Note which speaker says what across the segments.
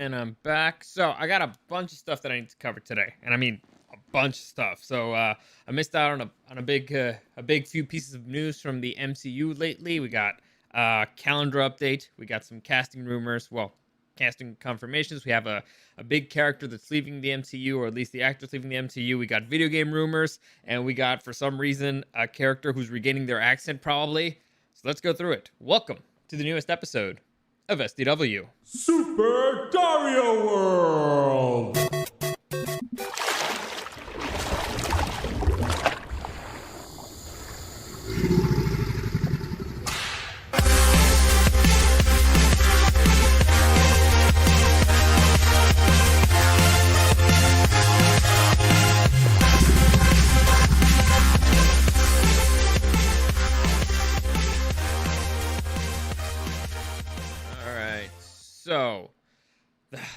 Speaker 1: and I'm back. So I got a bunch of stuff that I need to cover today, and I mean a bunch of stuff. So I missed out on a big few pieces of news from the MCU lately. We got calendar update. We got some casting rumors. Well, casting confirmations. We have a big character that's leaving the MCU, or at least the actor's leaving the MCU. We got video game rumors, and we got, for some reason, a character who's regaining their accent probably. So let's go through it. Welcome to the newest episode of SDW.
Speaker 2: Super Dario World!
Speaker 1: So,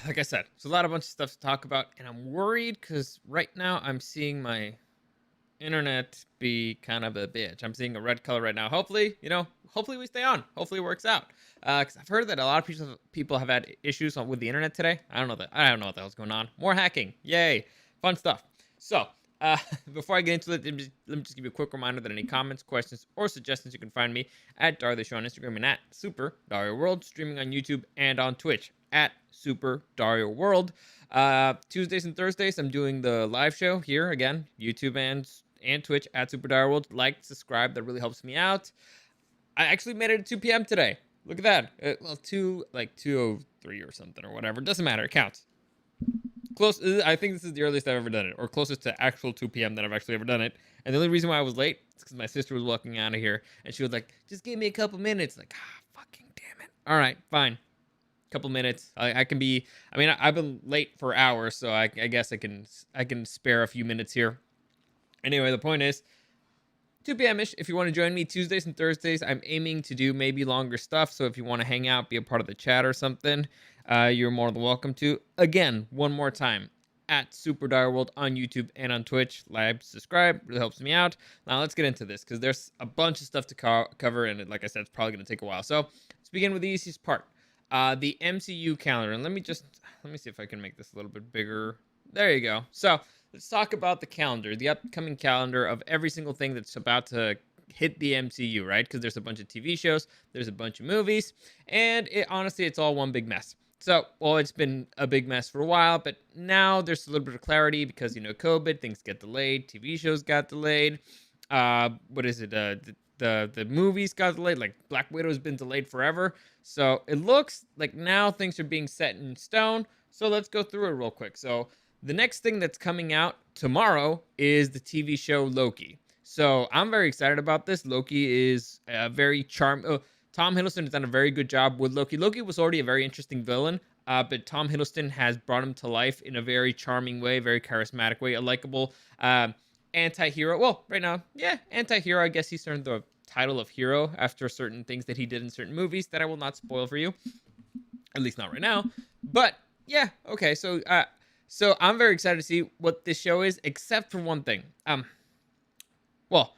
Speaker 1: like I said, it's a bunch of stuff to talk about, and I'm worried because right now I'm seeing my internet be kind of a bitch. I'm seeing a red color right now. Hopefully we stay on. Hopefully it works out. Because I've heard that a lot of people have had issues with the internet today. I don't know what the hell's going on. More hacking. Yay. Fun stuff. So, before I get into it, let me just give you a quick reminder that any comments, questions, or suggestions, you can find me at Dario the Show on Instagram and at Super Dario World, streaming on YouTube and on Twitch at Super Dario World. Tuesdays and Thursdays, I'm doing the live show here again, YouTube and Twitch at Super Dario World. Like, subscribe, that really helps me out. I actually made it at 2 p.m. today. Look at that. Well, 2:03 or something or whatever. Doesn't matter. It counts. Close. I think this is the earliest I've ever done it, or closest to actual 2 p.m. that I've actually ever done it. And the only reason why I was late is because my sister was walking out of here, and she was like, "Just give me a couple minutes." Like, fucking damn it. All right, fine. Couple minutes. I can be. I mean, I've been late for hours, so I guess I can spare a few minutes here. Anyway, the point is, 2 p.m.-ish, if you want to join me Tuesdays and Thursdays, I'm aiming to do maybe longer stuff. So if you want to hang out, be a part of the chat or something, you're more than welcome to. Again, one more time, at Super Dario World on YouTube and on Twitch. Like, subscribe, really helps me out. Now let's get into this, because there's a bunch of stuff to cover, and like I said, it's probably going to take a while. So let's begin with the easiest part, the MCU calendar. And let me see if I can make this a little bit bigger. There you go. So let's talk about the calendar, the upcoming calendar of every single thing that's about to hit the MCU, right? Because there's a bunch of TV shows, there's a bunch of movies, and honestly, it's all one big mess. So, well, it's been a big mess for a while, but now there's a little bit of clarity because, COVID, things get delayed, TV shows got delayed. What is it? The movies got delayed, like Black Widow's been delayed forever. So it looks like now things are being set in stone. So let's go through it real quick. So the next thing that's coming out tomorrow is the TV show Loki. So I'm very excited about this. Loki is a very Tom Hiddleston has done a very good job with Loki. Loki was already a very interesting villain, but Tom Hiddleston has brought him to life in a very charming way, very charismatic way, a likable anti-hero. Well, right now, yeah, anti-hero. I guess he's earned the title of hero after certain things that he did in certain movies that I will not spoil for you, at least not right now. But yeah, okay, so I'm very excited to see what this show is, except for one thing. Well,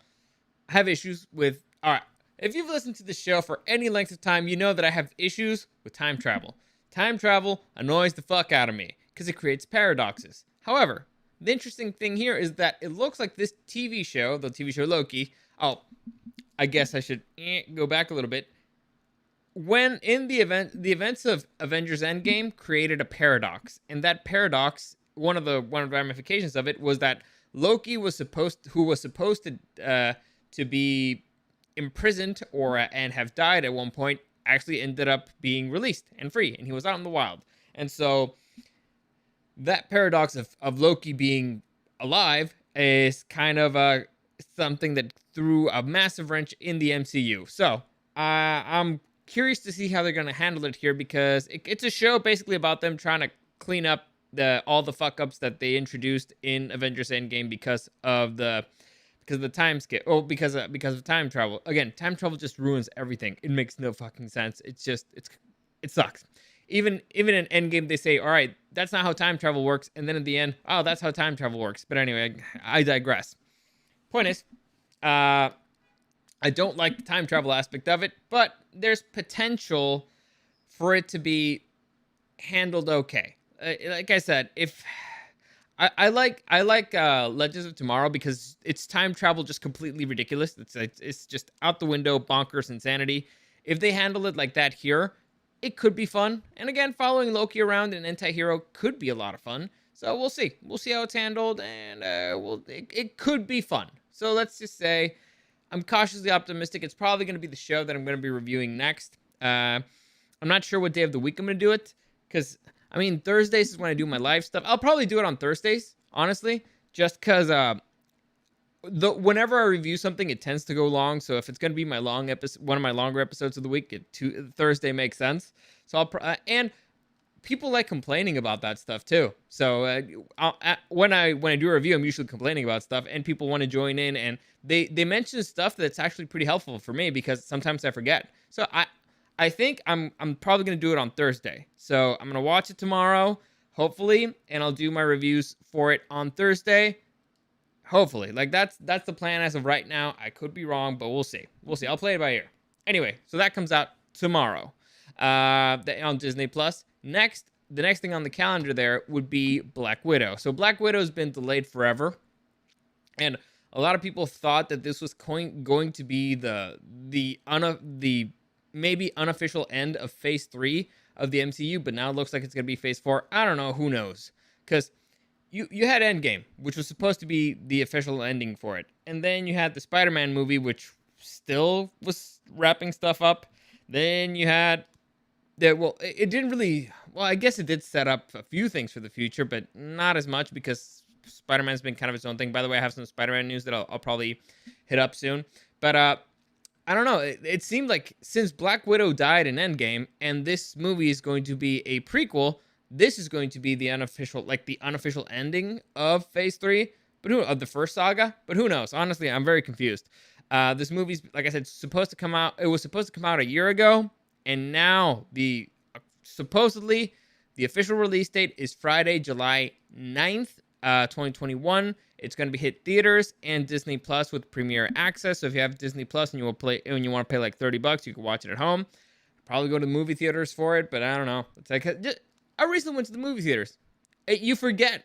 Speaker 1: I have issues with. All right, if you've listened to the show for any length of time, you know that I have issues with time travel. Time travel annoys the fuck out of me because it creates paradoxes. However, the interesting thing here is that it looks like this TV show, the TV show Loki. Oh, I guess I should go back a little bit. When in the events of Avengers Endgame created a paradox, and that paradox, one of the ramifications of it was that Loki who was supposed to be imprisoned and have died at one point, actually ended up being released and free, and he was out in the wild. And so that paradox of Loki being alive is kind of something that threw a massive wrench in the MCU. So I'm curious to see how they're going to handle it here, because it's a show basically about them trying to clean up all the fuck ups that they introduced in Avengers Endgame because of the time skip. Oh, because of time travel. Again, time travel just ruins everything. It makes no fucking sense. It sucks. Even in Endgame, they say, all right, that's not how time travel works. And then at the end, oh, that's how time travel works. But anyway, I digress. Point is, I don't like the time travel aspect of it, but there's potential for it to be handled okay. Like I said, if I like Legends of Tomorrow because it's time travel just completely ridiculous. It's just out the window, bonkers insanity. If they handle it like that here, it could be fun. And again, following Loki around an anti-hero could be a lot of fun. So we'll see. We'll see how it's handled, and it could be fun. So let's just say I'm cautiously optimistic. It's probably going to be the show that I'm going to be reviewing next. I'm not sure what day of the week I'm going to do it, because, I mean, Thursdays is when I do my live stuff. I'll probably do it on Thursdays, honestly, just because whenever I review something, it tends to go long. So if it's going to be my long episode, one of my longer episodes of the week, Thursday makes sense. So and people like complaining about that stuff too. So when I do a review, I'm usually complaining about stuff, and people want to join in, and they mention stuff that's actually pretty helpful for me because sometimes I forget. So I think I'm probably gonna do it on Thursday. So I'm gonna watch it tomorrow, hopefully, and I'll do my reviews for it on Thursday. Hopefully, like that's the plan as of right now. I could be wrong, but we'll see. We'll see. I'll play it by ear. Anyway, so that comes out tomorrow, on Disney Plus. The next thing on the calendar there would be Black Widow. So Black Widow's been delayed forever, and a lot of people thought that this was going to be the maybe unofficial end of Phase 3 of the MCU, but now it looks like it's going to be Phase 4. I don't know. Who knows? Because you had Endgame, which was supposed to be the official ending for it. And then you had the Spider-Man movie, which still was wrapping stuff up. Then you had it didn't really, I guess it did set up a few things for the future, but not as much because Spider-Man's been kind of its own thing. By the way, I have some Spider-Man news that I'll probably hit up soon. But I don't know. It seemed like since Black Widow died in Endgame, and this movie is going to be a prequel, this is going to be the unofficial ending of Phase 3, of the first saga. But who knows? Honestly, I'm very confused. This movie's, like I said, supposed to come out. It was supposed to come out a year ago, and now supposedly the official release date is Friday, July 9th, 2021. It's going to be hit theaters and Disney Plus with Premiere Access. So if you have Disney Plus and you want to pay like $30, you can watch it at home. Probably go to the movie theaters for it, but I don't know. It's like I recently went to the movie theaters. You forget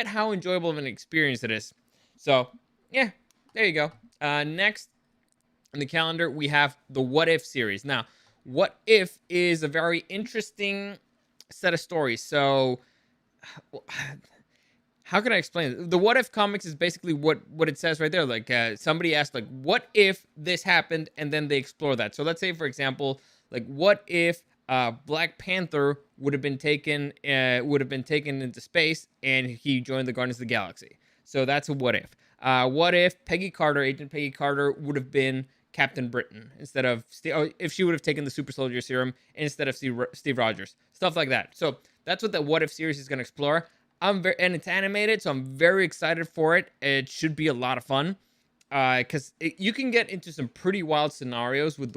Speaker 1: how enjoyable of an experience it is. So yeah, there you go. Next on the calendar we have the What If series. Now, What If is a very interesting set of stories. So how can I explain it? The What If comics is basically what it says right there. Like somebody asked, like, what if this happened, and then they explore that. So let's say, for example, like, what if Black Panther would have been taken into space and he joined the Guardians of the Galaxy. So that's a what if. What if Agent Peggy Carter would have been Captain Britain instead of if she would have taken the super soldier serum instead of Steve Rogers, stuff like that. So that's what the What If series is going to explore. And it's animated, so I'm very excited for it. It should be a lot of fun because you can get into some pretty wild scenarios with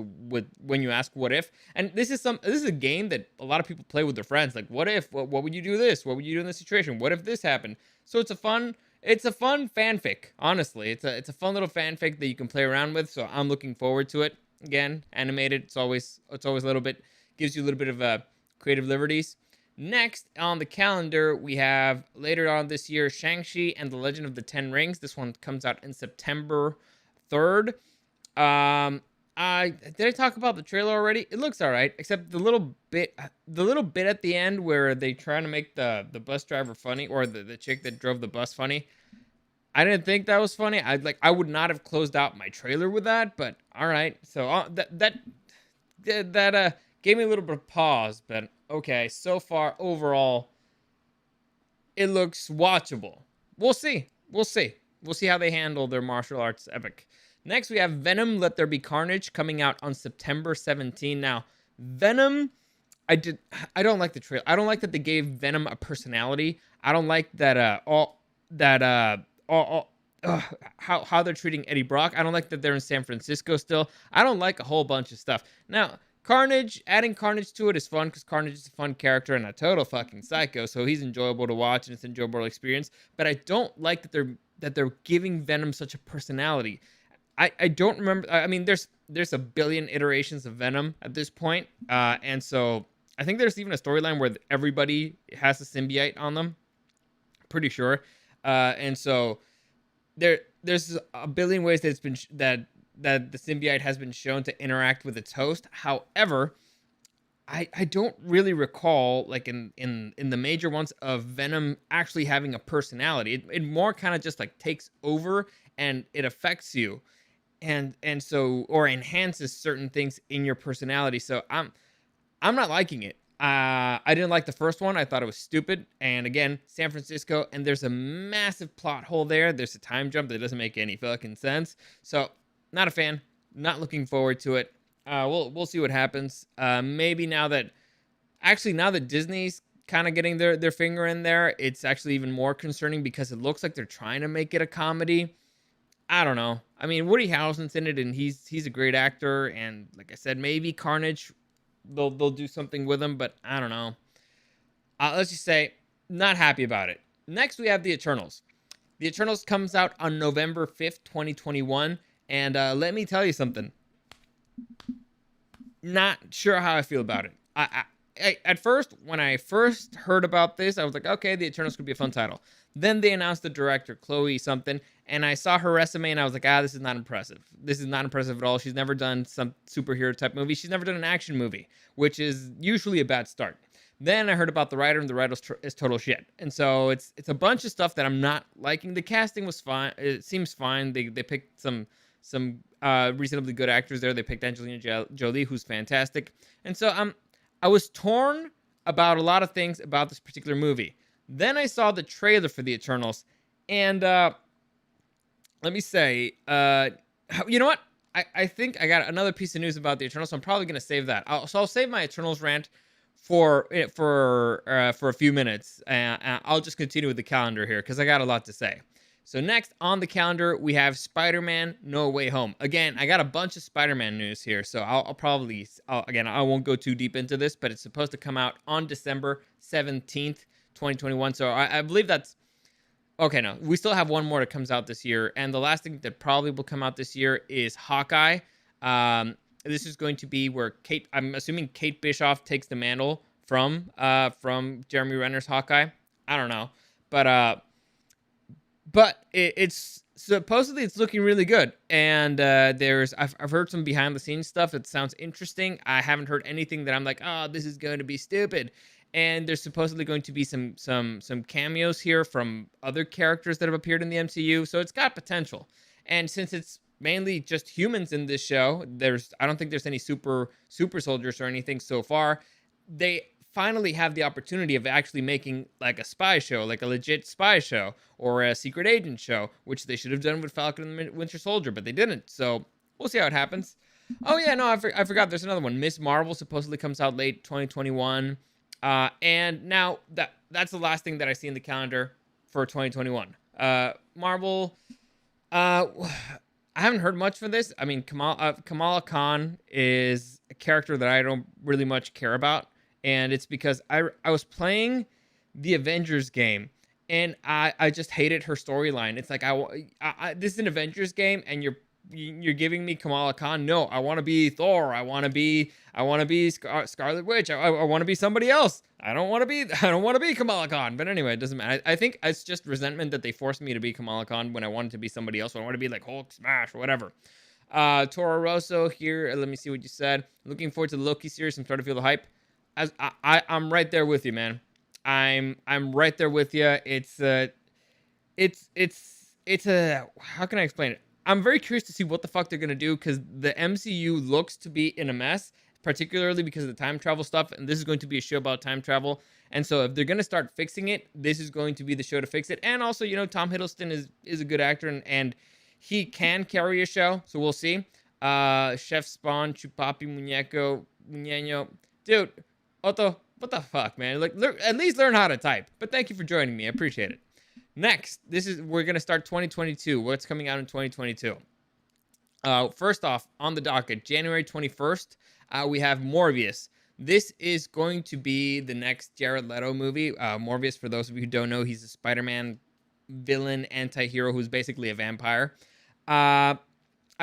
Speaker 1: when you ask what if. And this is a game that a lot of people play with their friends. Like, what if? What would you do this? What would you do in this situation? What if this happened? So it's a fun fanfic. Honestly, it's a fun little fanfic that you can play around with. So I'm looking forward to it. Again, animated. It's always a little bit, gives you a little bit of creative liberties. Next on the calendar, we have later on this year, Shang-Chi and the Legend of the Ten Rings. This one comes out in September 3rd. Did I talk about the trailer already? It looks all right, except the little bit at the end where they try to make the bus driver funny, or the chick that drove the bus funny. I didn't think that was funny. I would not have closed out my trailer with that, but all right. So that gave me a little bit of pause, but okay. So far, overall, it looks watchable. We'll see how they handle their martial arts epic. Next, we have Venom: Let There Be Carnage coming out on September 17. Now, Venom, I don't like the trailer. I don't like that they gave Venom a personality. I don't like that how they're treating Eddie Brock. I don't like that they're in San Francisco still. I don't like a whole bunch of stuff. Now, Carnage, adding Carnage to it is fun because Carnage is a fun character and a total fucking psycho, so he's enjoyable to watch and it's an enjoyable experience. But I don't like that they're giving Venom such a personality. I don't remember. I mean, there's a billion iterations of Venom at this point, and so I think there's even a storyline where everybody has a symbiote on them. Pretty sure. And so there's a billion ways that it's been that the symbiote has been shown to interact with its host. However, I don't really recall, like, in the major ones, of Venom actually having a personality. It more kind of just like takes over and it affects you, and so, or enhances certain things in your personality. So I'm not liking it. I didn't like the first one. I thought it was stupid. And again, San Francisco, and there's a massive plot hole there. There's a time jump that doesn't make any fucking sense. So, not a fan. Not looking forward to it. We'll see what happens. Maybe now that Disney's kind of getting their finger in there, it's actually even more concerning because it looks like they're trying to make it a comedy. I don't know. I mean, Woody Harrelson's in it, and he's a great actor. And like I said, maybe Carnage, they'll do something with him, but I don't know. Let's just say, not happy about it. Next, we have The Eternals. The Eternals comes out on November 5th, 2021, and let me tell you something. Not sure how I feel about it. At first, when I first heard about this, I was like, okay, The Eternals could be a fun title. Then they announced the director, Chloe something, and I saw her resume, and I was like, this is not impressive. This is not impressive at all. She's never done some superhero type movie. She's never done an action movie, which is usually a bad start. Then I heard about the writer, and the writer is total shit. And so it's a bunch of stuff that I'm not liking. The casting was fine. It seems fine. They picked some reasonably good actors there. They picked Angelina Jolie, who's fantastic. And so I was torn about a lot of things about this particular movie. Then I saw the trailer for The Eternals, and let me say, you know what? I think I got another piece of news about The Eternals, so I'm probably going to save that. I'll save my Eternals rant for a few minutes. I'll just continue with the calendar here because I got a lot to say. So next on the calendar, we have Spider-Man No Way Home. Again, I got a bunch of Spider-Man news here, so I won't go too deep into this, but it's supposed to come out on December 17th, 2021. So I believe that's... Okay, no, we still have one more that comes out this year, and the last thing that probably will come out this year is Hawkeye. This is going to be where I'm assuming Kate Bishop takes the mantle from Jeremy Renner's Hawkeye. I don't know, but it's supposedly it's looking really good, and I've heard some behind the scenes stuff that sounds interesting. I haven't heard anything that I'm like, oh, this is going to be stupid. And there's supposedly going to be some cameos here from other characters that have appeared in the MCU, so it's got potential. And since it's mainly just humans in this show, I don't think there's any super soldiers or anything so far. They finally have the opportunity of actually making like a spy show, like a legit spy show, or a secret agent show, which they should have done with Falcon and the Winter Soldier, but they didn't. So we'll see how it happens. Oh yeah, no, I forgot. There's another one. Miss Marvel supposedly comes out late 2021. And now that's the last thing that I see in the calendar for 2021. Marvel, I haven't heard much for this. I mean, Kamala Khan is a character that I don't really much care about, and it's because I was playing the Avengers game, and I just hated her storyline. It's like this is an Avengers game, and you're giving me Kamala Khan. No, I want to be Thor. I want to be Scarlet Witch. I want to be somebody else. I don't want to be Kamala Khan. But anyway, it doesn't matter. I think it's just resentment that they forced me to be Kamala Khan when I wanted to be somebody else. When I want to be like Hulk Smash or whatever. Toro Rosso here. Let me see what you said. Looking forward to the Loki series. I'm starting to feel the hype. I'm right there with you, man. I'm right there with you. It's a how can I explain it? I'm very curious to see what the fuck they're going to do, because the MCU looks to be in a mess, particularly because of the time travel stuff, and this is going to be a show about time travel. And so if they're going to start fixing it, this is going to be the show to fix it. And also, Tom Hiddleston is a good actor, and he can carry a show, so we'll see. Chef Spawn, Chupapi, Muñeño. Dude, Otto, what the fuck, man? Like, at least learn how to type. But thank you for joining me. I appreciate it. Next, we're going to start 2022. What's coming out in 2022? First off, on the docket, January 21st, we have Morbius. This is going to be the next Jared Leto movie. Morbius, for those of you who don't know, he's a Spider-Man villain, anti-hero who's basically a vampire. I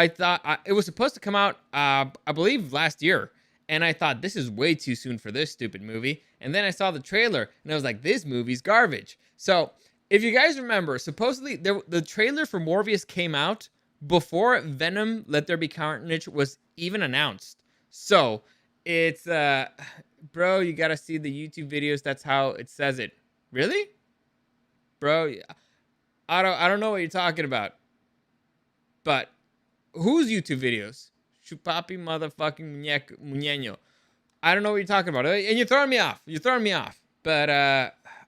Speaker 1: thought it was supposed to come out, I believe, last year. And I thought, this is way too soon for this stupid movie. And then I saw the trailer, and I was like, this movie's garbage. So, if you guys remember, supposedly the trailer for Morbius came out before Venom Let There Be Carnage was even announced. So, it's, bro, you gotta see the YouTube videos. That's how it says it. Really? Bro, I don't know what you're talking about. But, whose YouTube videos? Chupapi motherfucking muñeño. I don't know what you're talking about. And you're throwing me off. But,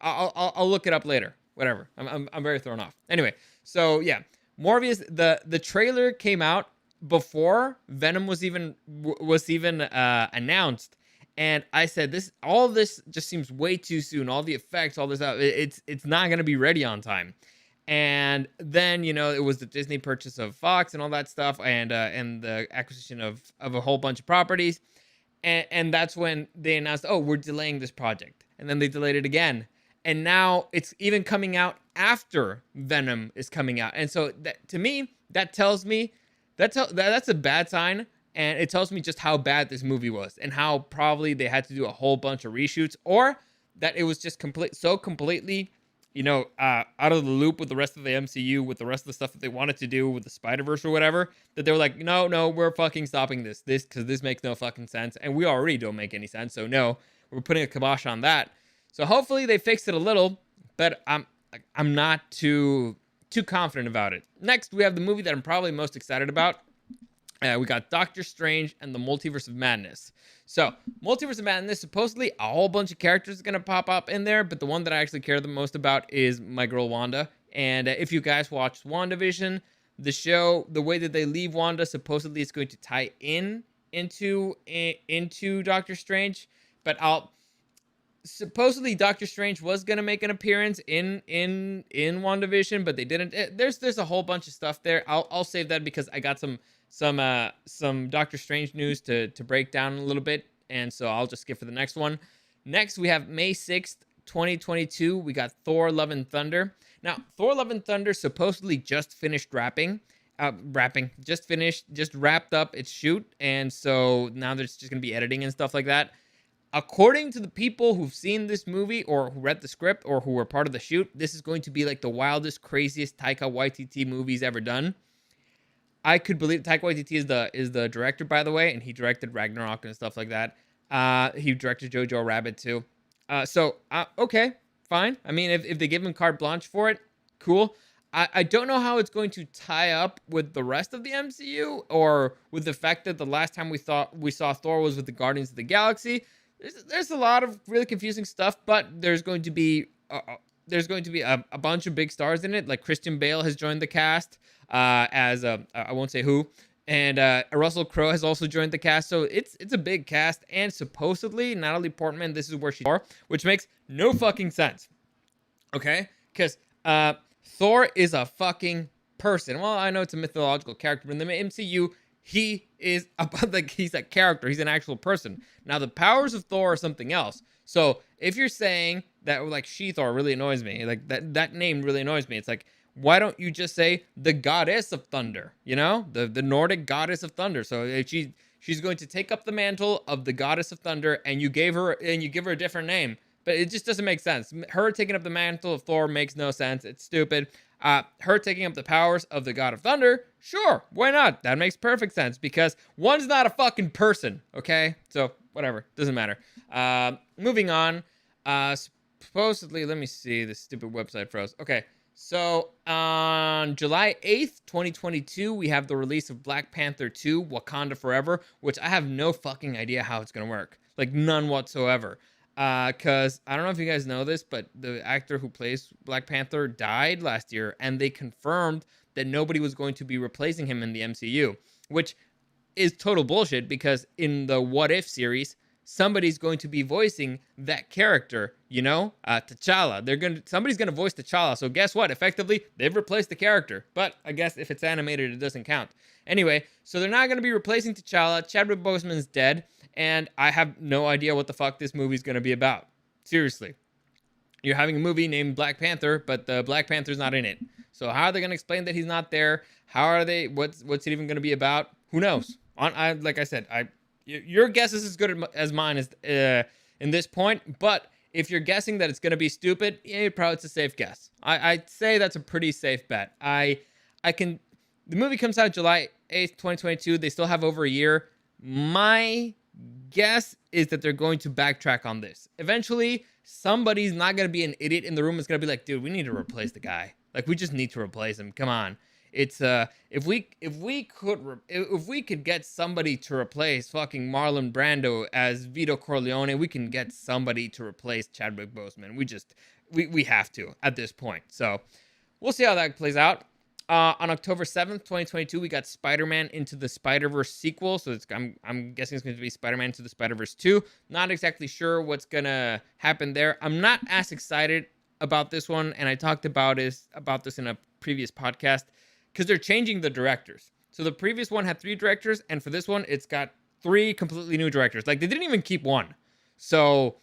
Speaker 1: I'll look it up later. Whatever. I'm very thrown off. Anyway, so yeah, Morbius. The trailer came out before Venom was even announced, and I said all this just seems way too soon. All the effects, all this out, it's not gonna be ready on time. And then it was the Disney purchase of Fox and all that stuff, and the acquisition of a whole bunch of properties, and that's when they announced, oh, we're delaying this project, and then they delayed it again. And now it's even coming out after Venom is coming out. And so that, to me, that tells me that's a bad sign. And it tells me just how bad this movie was and how probably they had to do a whole bunch of reshoots, or that it was just completely, out of the loop with the rest of the MCU, with the rest of the stuff that they wanted to do with the Spider-Verse or whatever, that they were like, no, we're fucking stopping this because this makes no fucking sense. And we already don't make any sense. So no, we're putting a kibosh on that. So hopefully they fix it a little, but I'm not too confident about it. Next, we have the movie that I'm probably most excited about. We got Doctor Strange and the Multiverse of Madness. So, Multiverse of Madness, supposedly a whole bunch of characters are going to pop up in there, but the one that I actually care the most about is my girl Wanda. And if you guys watched WandaVision, the show, the way that they leave Wanda, supposedly it's going to tie into Doctor Strange, but supposedly Doctor Strange was gonna make an appearance in WandaVision, but they didn't. There's a whole bunch of stuff there. I'll save that because I got some Doctor Strange news to break down a little bit, and so I'll just skip for the next one. Next, we have May 6th, 2022. We got Thor: Love and Thunder. Now, Thor: Love and Thunder supposedly just finished just wrapped up its shoot, and so now there's just gonna be editing and stuff like that. According to the people who've seen this movie or who read the script or who were part of the shoot, this is going to be like the wildest, craziest Taika Waititi movie's ever done. I could believe Taika Waititi is the director, by the way, and he directed Ragnarok and stuff like that. He directed Jojo Rabbit too. Okay, fine. I mean, if they give him carte blanche for it, cool. I don't know how it's going to tie up with the rest of the MCU or with the fact that the last time we saw Thor was with the Guardians of the Galaxy. There's a lot of really confusing stuff, but there's going to be a bunch of big stars in it. Like Christian Bale has joined the cast as I won't say who, and Russell Crowe has also joined the cast. So it's a big cast, and supposedly Natalie Portman, this is where she's for, which makes no fucking sense. Okay, because Thor is a fucking person. Well, I know it's a mythological character, but in the MCU, he is he's a character. He's an actual person. Now, the powers of Thor are something else. So if you're saying that, like, She-Thor really annoys me, like that name really annoys me. It's like, why don't you just say the goddess of thunder? The Nordic goddess of thunder. So if she's going to take up the mantle of the goddess of thunder, and you give her a different name. But it just doesn't make sense. Her taking up the mantle of Thor makes no sense. It's stupid. Her taking up the powers of the God of Thunder, sure, why not? That makes perfect sense because one's not a fucking person, okay? So, whatever, doesn't matter. Moving on, supposedly, let me see, this stupid website froze. Okay, so on July 8th, 2022, we have the release of Black Panther 2, Wakanda Forever, which I have no fucking idea how it's gonna work. Like, none whatsoever. Because I don't know if you guys know this, but the actor who plays Black Panther died last year, and they confirmed that nobody was going to be replacing him in the MCU, which is total bullshit because in the What If series, somebody's going to be voicing that character, T'Challa. Somebody's gonna voice T'Challa. So guess what? Effectively, they've replaced the character. But I guess if it's animated, it doesn't count. Anyway, so they're not gonna be replacing T'Challa. Chadwick Boseman's dead. And I have no idea what the fuck this movie's going to be about. Seriously. You're having a movie named Black Panther, but the Black Panther's not in it. So how are they going to explain that he's not there? What's it even going to be about? Who knows? Like I said, Your guess is as good as mine is in this point. But if you're guessing that it's going to be stupid, yeah, probably it's a safe guess. I'd say that's a pretty safe bet. I can. The movie comes out July 8th, 2022. They still have over a year. My guess is that they're going to backtrack on this. Eventually, somebody's not going to be an idiot in the room. Is going to be like, dude, we need to replace the guy. Like, we just need to replace him. Come on. It's if we could get somebody to replace fucking Marlon Brando as Vito Corleone, we can get somebody to replace Chadwick Boseman. We have to at this point. So we'll see how that plays out. On October 7th, 2022, we got Spider-Man Into the Spider-Verse sequel. So I'm guessing it's going to be Spider-Man Into the Spider-Verse 2. Not exactly sure what's going to happen there. I'm not as excited about this one, and I talked about this in a previous podcast, because they're changing the directors. So the previous one had 3 directors, and for this one, it's got 3 completely new directors. Like, they didn't even keep one. So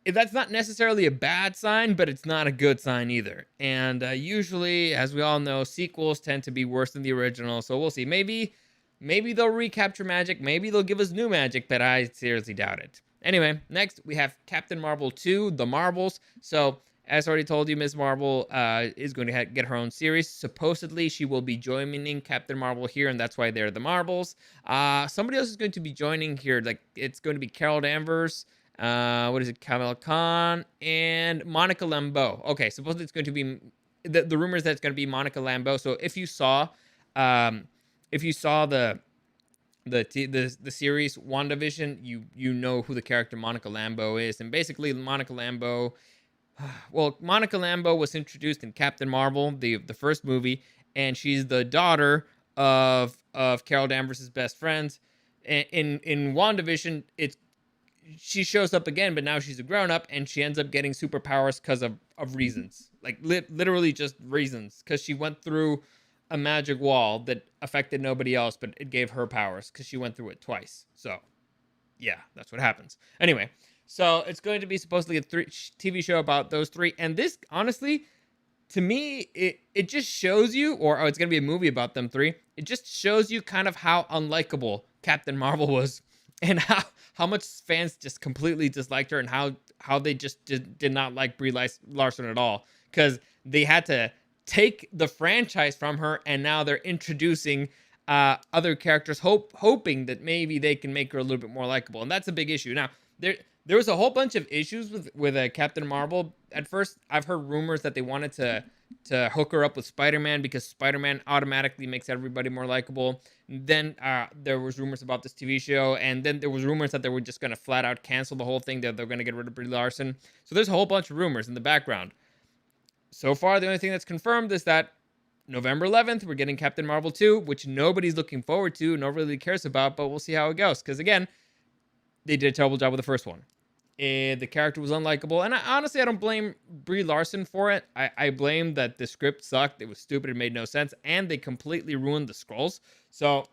Speaker 1: that's not necessarily a bad sign, but it's not a good sign either. And usually, as we all know, sequels tend to be worse than the original. So we'll see. Maybe they'll recapture magic. Maybe they'll give us new magic, but I seriously doubt it. Anyway, next we have Captain Marvel 2, The Marvels. So, as already told you, Ms. Marvel is going to get her own series. Supposedly, she will be joining Captain Marvel here, and that's why they're The Marvels. Somebody else is going to be joining here. Like, it's going to be Carol Danvers, Kamala Khan, and Monica Rambeau. Okay, supposedly it's going to be the rumors that it's going to be Monica Rambeau. So if you saw the series WandaVision, you know who the character Monica Rambeau is, and basically Monica Rambeau was introduced in Captain Marvel, the first movie, and she's the daughter of Carol Danvers' best friends. In WandaVision, she shows up again, but now she's a grown-up, and she ends up getting superpowers because of reasons. Like, literally just reasons. Because she went through a magic wall that affected nobody else, but it gave her powers because she went through it twice. So, yeah, that's what happens. Anyway, so it's going to be supposedly a TV show about those 3. And this, honestly, to me, it just shows you, or it's going to be a movie about them 3. It just shows you kind of how unlikable Captain Marvel was, and how much fans just completely disliked her, and how they just did not like Brie Larson at all, because they had to take the franchise from her, and now they're introducing other characters, hoping that maybe they can make her a little bit more likable, and that's a big issue. Now, there was a whole bunch of issues with Captain Marvel. At first, I've heard rumors that they wanted to hook her up with Spider-Man, because Spider-Man automatically makes everybody more likable. Then there was rumors about this TV show, and then there was rumors that they were just going to flat out cancel the whole thing, that they're going to get rid of Brie Larson. So there's a whole bunch of rumors in the background. So far, the only thing that's confirmed is that November 11th, we're getting Captain Marvel 2, which nobody's looking forward to, nobody really cares about, but we'll see how it goes. Because again, they did a terrible job with the first one. The character was unlikable, and honestly, I don't blame Brie Larson for it. I blame that the script sucked, it was stupid, it made no sense, and they completely ruined the Skrulls. So,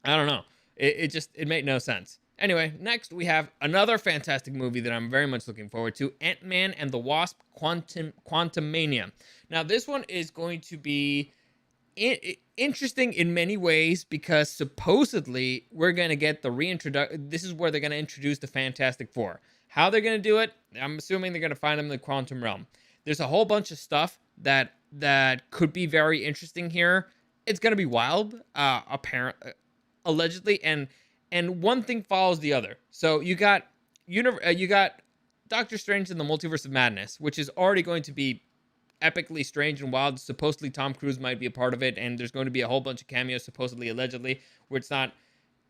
Speaker 1: I don't know. It made no sense. Anyway, next we have another fantastic movie that I'm very much looking forward to, Ant-Man and the Wasp: Quantumania. Now, this one is going to be interesting in many ways, because supposedly we're going to get the reintroduction. This is where they're going to introduce the Fantastic Four. How they're going to do it, I'm assuming they're going to find them in the quantum realm. There's a whole bunch of stuff that could be very interesting here. It's going to be wild, allegedly, and one thing follows the other. So you got Doctor Strange in the Multiverse of Madness, which is already going to be epically strange and wild. Supposedly Tom Cruise might be a part of it, and there's going to be a whole bunch of cameos, supposedly, allegedly, where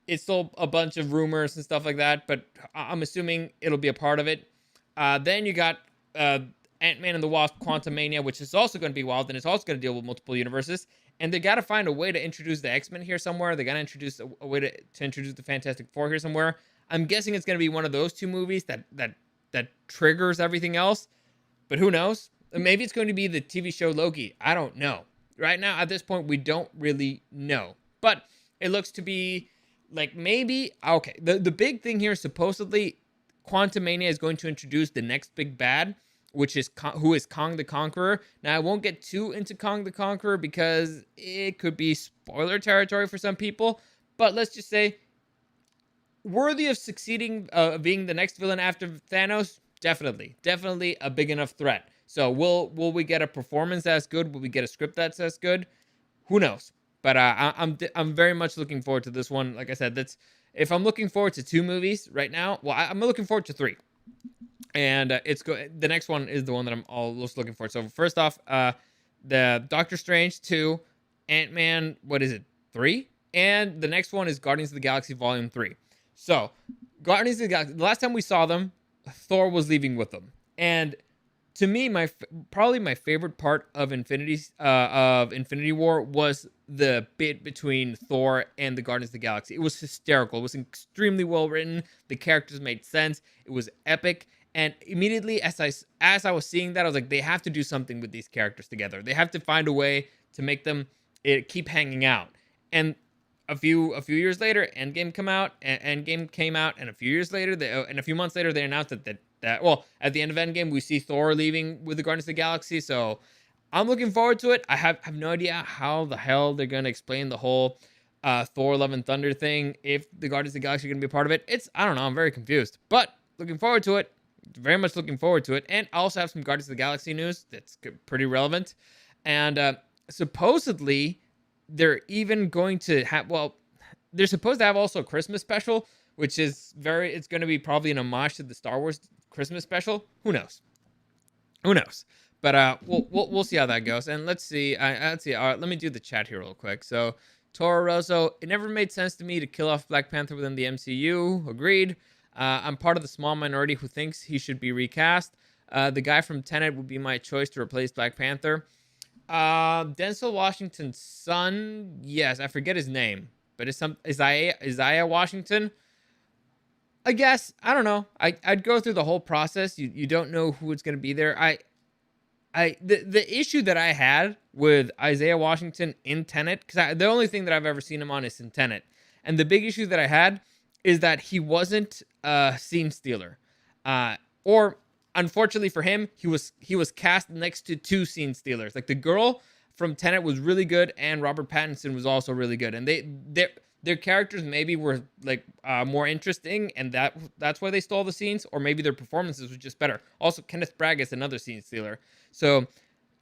Speaker 1: it's still a bunch of rumors and stuff like that, but I'm assuming it'll be a part of it. Then you got Ant-Man and the Wasp: Quantumania, which is also going to be wild, and it's also going to deal with multiple universes. And they got to find a way to introduce the X-Men here somewhere. They got to introduce a way to introduce the Fantastic Four here somewhere. I'm guessing it's going to be one of those 2 movies that triggers everything else, but who knows? Maybe it's going to be the TV show Loki. I don't know. Right now, at this point, we don't really know. But it looks to be like maybe... Okay, the big thing here, supposedly, Quantumania is going to introduce the next big bad, which is who is Kong the Conqueror. Now, I won't get too into Kong the Conqueror, because it could be spoiler territory for some people. But let's just say worthy of succeeding, being the next villain after Thanos? Definitely a big enough threat. So will we get a performance that's good? Will we get a script that's as good? Who knows? But I'm very much looking forward to this one. Like I said, that's if I'm looking forward to 2 movies right now. Well, I'm looking forward to 3, and it's good. The next one is the one that I'm almost looking for. So first off, the Doctor Strange 2, Ant-Man. What is it? 3, and the next one is Guardians of the Galaxy Volume 3. So Guardians of the Galaxy. The last time we saw them, Thor was leaving with them, and to me, probably my favorite part of Infinity War was the bit between Thor and the Guardians of the Galaxy. It was hysterical. It was extremely well written. The characters made sense. It was epic. And immediately as I was seeing that, I was like, they have to do something with these characters together. They have to find a way to make them keep hanging out. And a few years later, Endgame came out, and a few years later, and a few months later, they announced that well, at the end of Endgame, we see Thor leaving with the Guardians of the Galaxy. So I'm looking forward to it. I have no idea how the hell they're gonna explain the whole Thor: Love and Thunder thing if the Guardians of the Galaxy are gonna be a part of it. I don't know. I'm very confused, but looking forward to it. Very much looking forward to it. And I also have some Guardians of the Galaxy news that's pretty relevant. And supposedly they're even going to have, well, they're supposed to have also a Christmas special, which is it's going to be probably an homage to the Star Wars Christmas special. Who knows? But we'll see how that goes. And let's see. Let me do the chat here real quick. So Toro Rosso, it never made sense to me to kill off Black Panther within the MCU. Agreed. I'm part of the small minority who thinks he should be recast. The guy from Tenet would be my choice to replace Black Panther. Denzel Washington's son, yes, I forget his name, but it's Isaiah Washington. I guess, I don't know. I'd go through the whole process. You don't know who it's gonna be there. The issue that I had with Isaiah Washington in Tenet, because the only thing that I've ever seen him on is in Tenet, and the big issue that I had is that he wasn't a scene stealer, or unfortunately for him, he was cast next to 2 scene stealers. Like the girl from Tenet was really good, and Robert Pattinson was also really good, and their characters maybe were like more interesting, and that's why they stole the scenes, or maybe their performances were just better. Also, Kenneth Branagh is another scene stealer. So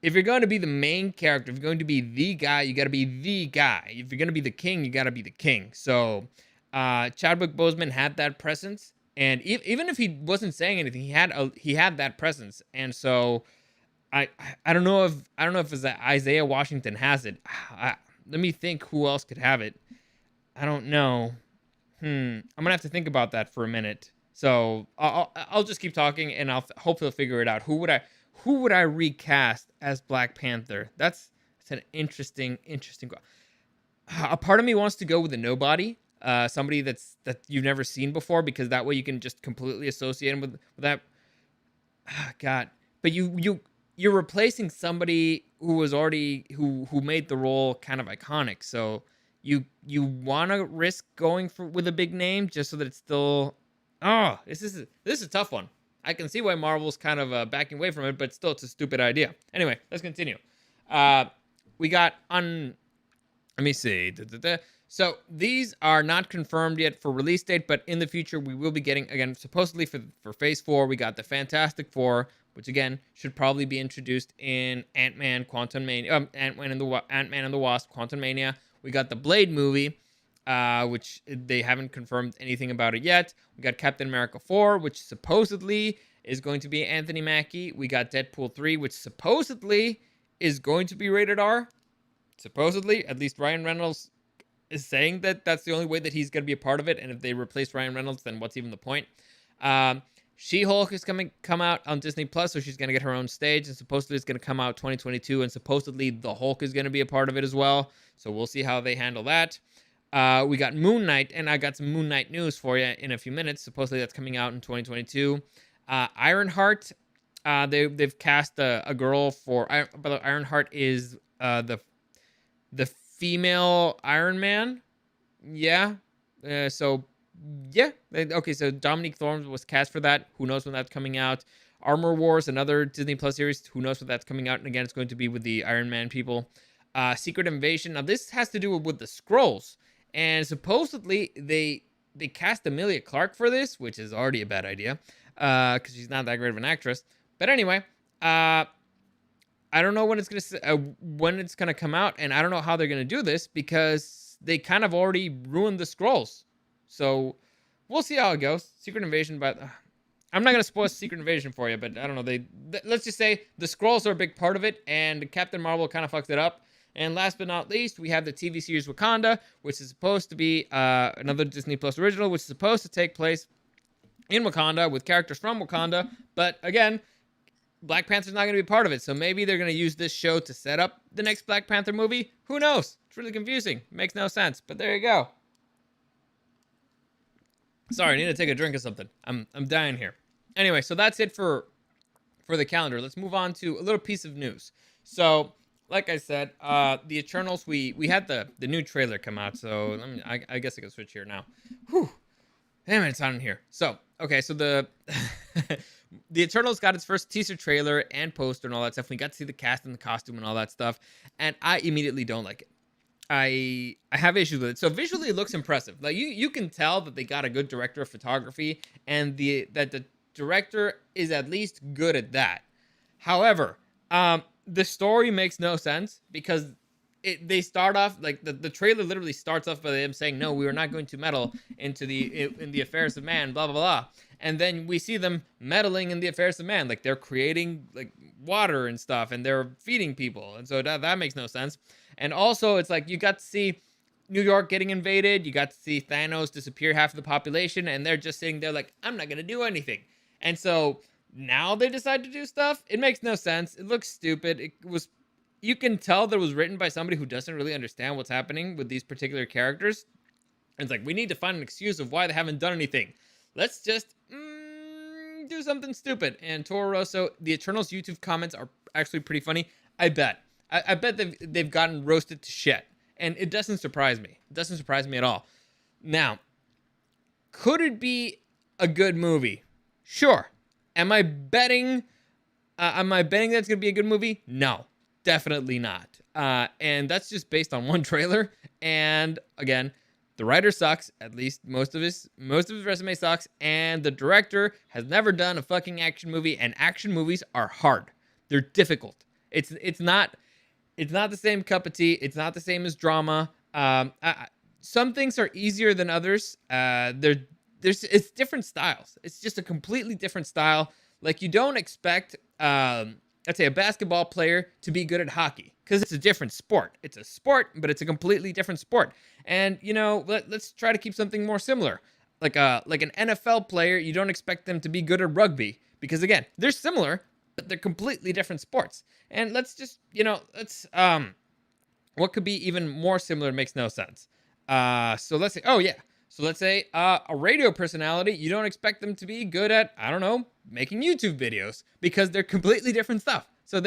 Speaker 1: if you're going to be the main character, if you're going to be the guy, you got to be the guy. If you're going to be the king, you got to be the king. So Chadwick Boseman had that presence. And even if he wasn't saying anything, he had that presence, and so I don't know if it's that Isaiah Washington has it. Let me think who else could have it. I don't know. I'm gonna have to think about that for a minute. So I'll just keep talking, and I'll hopefully figure it out. Who would I recast as Black Panther? That's an interesting. A part of me wants to go with a nobody. Somebody that you've never seen before, because that way you can just completely associate him with that. God, but you're replacing somebody who was already who made the role kind of iconic. So you want to risk going with a big name just so that it's still. Oh, this is a tough one. I can see why Marvel's kind of backing away from it, but still, it's a stupid idea. Anyway, let's continue. We got on. Let me see. So these are not confirmed yet for release date, but in the future we will be getting, again, supposedly for Phase 4, we got the Fantastic Four, which again should probably be introduced in Ant-Man and the Wasp, Quantumania. We got the Blade movie, which they haven't confirmed anything about it yet. We got Captain America 4, which supposedly is going to be Anthony Mackie. We got Deadpool 3, which supposedly is going to be rated R. Supposedly, at least Ryan Reynolds is saying that that's the only way that he's going to be a part of it, and if they replace Ryan Reynolds, then what's even the point? She-Hulk is come out on Disney Plus, so she's going to get her own stage, and supposedly it's going to come out 2022, and supposedly the Hulk is going to be a part of it as well, so we'll see how they handle that. We got Moon Knight, and I got some Moon Knight news for you in a few minutes. Supposedly that's coming out in 2022. Ironheart, they've cast a girl for, but Ironheart is the female Iron Man. Yeah. So Dominique Thorne was cast for that. Who knows when that's coming out? Armor Wars, another Disney Plus series. Who knows when that's coming out? And again, it's going to be with the Iron Man people. Secret Invasion. Now this has to do with the Skrulls, and supposedly they cast Emilia Clarke for this, which is already a bad idea, because she's not that great of an actress. But anyway, I don't know when it's gonna come out, and I don't know how they're gonna do this because they kind of already ruined the scrolls. So we'll see how it goes. Secret Invasion, but I'm not gonna spoil Secret Invasion for you. But I don't know. Let's just say the scrolls are a big part of it, and Captain Marvel kind of fucked it up. And last but not least, we have the TV series Wakanda, which is supposed to be another Disney Plus original, which is supposed to take place in Wakanda with characters from Wakanda. But again, Black Panther's not going to be part of it. So maybe they're going to use this show to set up the next Black Panther movie. Who knows? It's really confusing. Makes no sense. But there you go. Sorry, I need to take a drink of something. I'm dying here. Anyway, so that's it for the calendar. Let's move on to a little piece of news. So, like I said, the Eternals, we had the new trailer come out. So I guess I can switch here now. Whew. Damn it, it's on here. So, okay, so the the Eternals got its first teaser trailer and poster and all that stuff. We got to see the cast and the costume and all that stuff, and I immediately don't like it. I have issues with it. So visually, it looks impressive. Like you can tell that they got a good director of photography, and that the director is at least good at that. However, the story makes no sense because they start off like the trailer literally starts off by them saying, no, we are not going to meddle in the affairs of man, blah blah blah, and then we see them meddling in the affairs of man, like they're creating like water and stuff, and they're feeding people, and so that makes no sense. And also, it's like you got to see New York getting invaded, you got to see Thanos disappear half of the population, and they're just sitting there like, I'm not gonna do anything, and so now they decide to do stuff. It makes no sense. It looks stupid. You can tell that it was written by somebody who doesn't really understand what's happening with these particular characters. And it's like, we need to find an excuse of why they haven't done anything. Let's just do something stupid. And Toro Rosso, the Eternals YouTube comments are actually pretty funny. I bet they've gotten roasted to shit. And it doesn't surprise me. It doesn't surprise me at all. Now, could it be a good movie? Sure. Am I betting that's going to be a good movie? No. Definitely not. And that's just based on one trailer. And again, the writer sucks. At least most of his resume sucks. And the director has never done a fucking action movie. And action movies are hard. They're difficult. It's not the same cup of tea. It's not the same as drama. Some things are easier than others. It's different styles. It's just a completely different style. Like you don't expect let's say a basketball player to be good at hockey because it's a different sport. It's a sport, but it's a completely different sport. And let's try to keep something more similar. Like an NFL player, you don't expect them to be good at rugby because again, they're similar, but they're completely different sports. And let's just what could be even more similar makes no sense. So let's say a radio personality, you don't expect them to be good at, I don't know, making YouTube videos because they're completely different stuff. So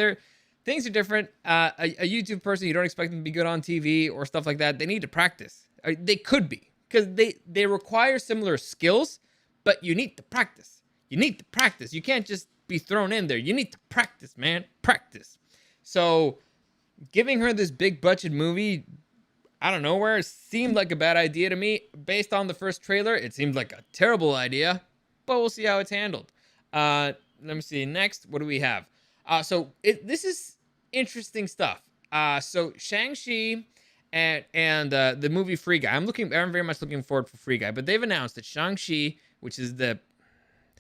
Speaker 1: things are different. A YouTube person, you don't expect them to be good on TV or stuff like that. They need to practice. They could be because they require similar skills, but you need to practice. You can't just be thrown in there. You need to practice, man. Practice. So giving her this big budget movie out of nowhere seemed like a bad idea to me. Based on the first trailer, it seemed like a terrible idea, but we'll see how it's handled. Let me see. Next, what do we have? This is interesting stuff. So Shang-Chi and the movie Free Guy. I'm very much looking forward for Free Guy, but they've announced that Shang-Chi, which is the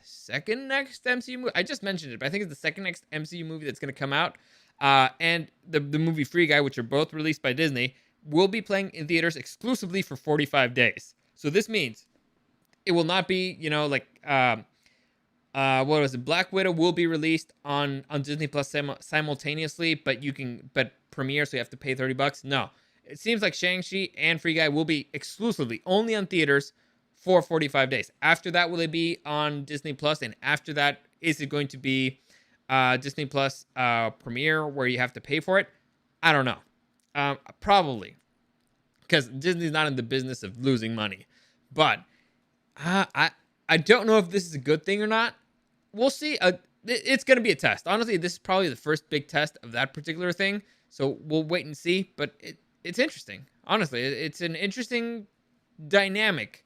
Speaker 1: second next MCU movie, I just mentioned it, but I think it's the second next MCU movie that's going to come out, and the movie Free Guy, which are both released by Disney, will be playing in theaters exclusively for 45 days. So this means it will not be, what was it? Black Widow will be released on Disney Plus simultaneously, but premiere, so you have to pay $30. No, it seems like Shang-Chi and Free Guy will be exclusively only on theaters for 45 days. After that, will it be on Disney Plus? And after that, is it going to be Disney Plus premiere where you have to pay for it? I don't know. Probably, because Disney's not in the business of losing money. But I don't know if this is a good thing or not. We'll see. It's going to be a test. Honestly, this is probably the first big test of that particular thing. So we'll wait and see. But it's interesting. Honestly, it's an interesting dynamic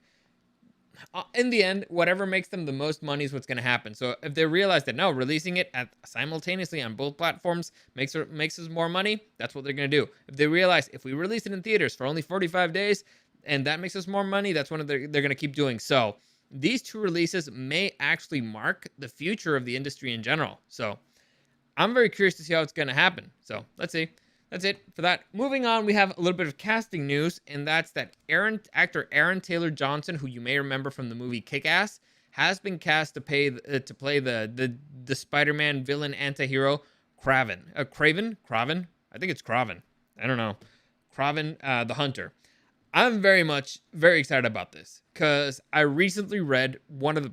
Speaker 1: in the end, whatever makes them the most money is what's going to happen. So if they realize that no, releasing it simultaneously on both platforms makes us more money, that's what they're going to do. If they realize if we release it in theaters for only 45 days and that makes us more money, that's what they're going to keep doing. So these two releases may actually mark the future of the industry in general. So I'm very curious to see how it's going to happen. So let's see. That's it for that. Moving on, we have a little bit of casting news, and that's that actor Aaron Taylor Johnson, who you may remember from the movie Kick-Ass, has been cast to play the Spider-Man villain antihero Kraven. Kraven? I think it's Kraven. I don't know. Kraven, the Hunter. I'm very excited about this because I recently read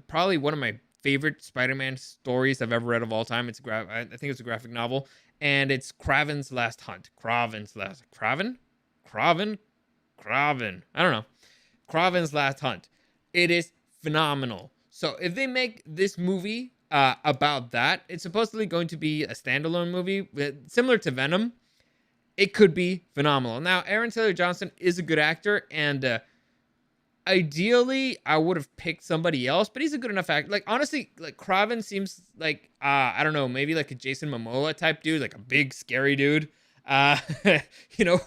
Speaker 1: probably one of my favorite Spider-Man stories I've ever read of all time. I think it's a graphic novel, and it's Kraven's Last Hunt. Kraven. I don't know. Kraven's Last Hunt. It is phenomenal. So if they make this movie about that, it's supposedly going to be a standalone movie similar to Venom. It could be phenomenal. Now, Aaron Taylor Johnson is a good actor, and ideally, I would have picked somebody else, but he's a good enough actor. Like, honestly, like, Kraven seems like, I don't know, maybe like a Jason Momoa type dude, like a big, scary dude, you know,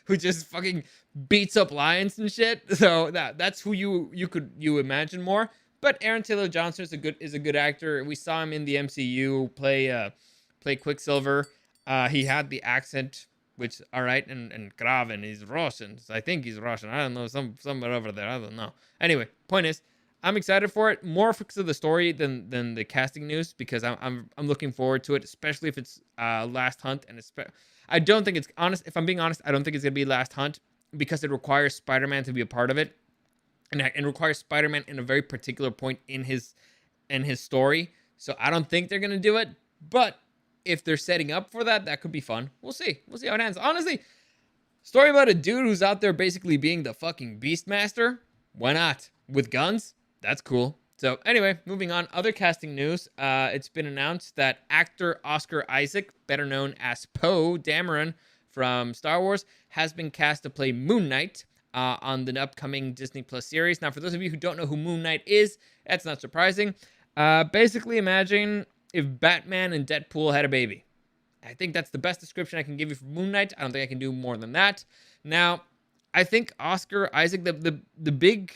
Speaker 1: who just fucking beats up lions and shit. So that's who you imagine more. But Aaron Taylor Johnson is a good actor. We saw him in the MCU play Quicksilver. He had the accent, which, all right, and Kraven, he's Russian. So I think he's Russian. I don't know, somewhere over there. I don't know. Anyway, point is, I'm excited for it, more because of the story than the casting news, because I'm looking forward to it, especially if it's Last Hunt. And I don't think it's honest. If I'm being honest, I don't think it's gonna be Last Hunt because it requires Spider-Man to be a part of it, and it requires Spider-Man in a very particular point in his story. So I don't think they're gonna do it, but if they're setting up for that, that could be fun. We'll see how it ends. Honestly, story about a dude who's out there basically being the fucking Beastmaster. Why not? With guns? That's cool. So anyway, moving on. Other casting news. It's been announced that actor Oscar Isaac, better known as Poe Dameron from Star Wars, has been cast to play Moon Knight on the upcoming Disney Plus series. Now, for those of you who don't know who Moon Knight is, that's not surprising. Basically, imagine if Batman and Deadpool had a baby. I think that's the best description I can give you for Moon Knight. I don't think I can do more than that. Now, I think Oscar Isaac, the big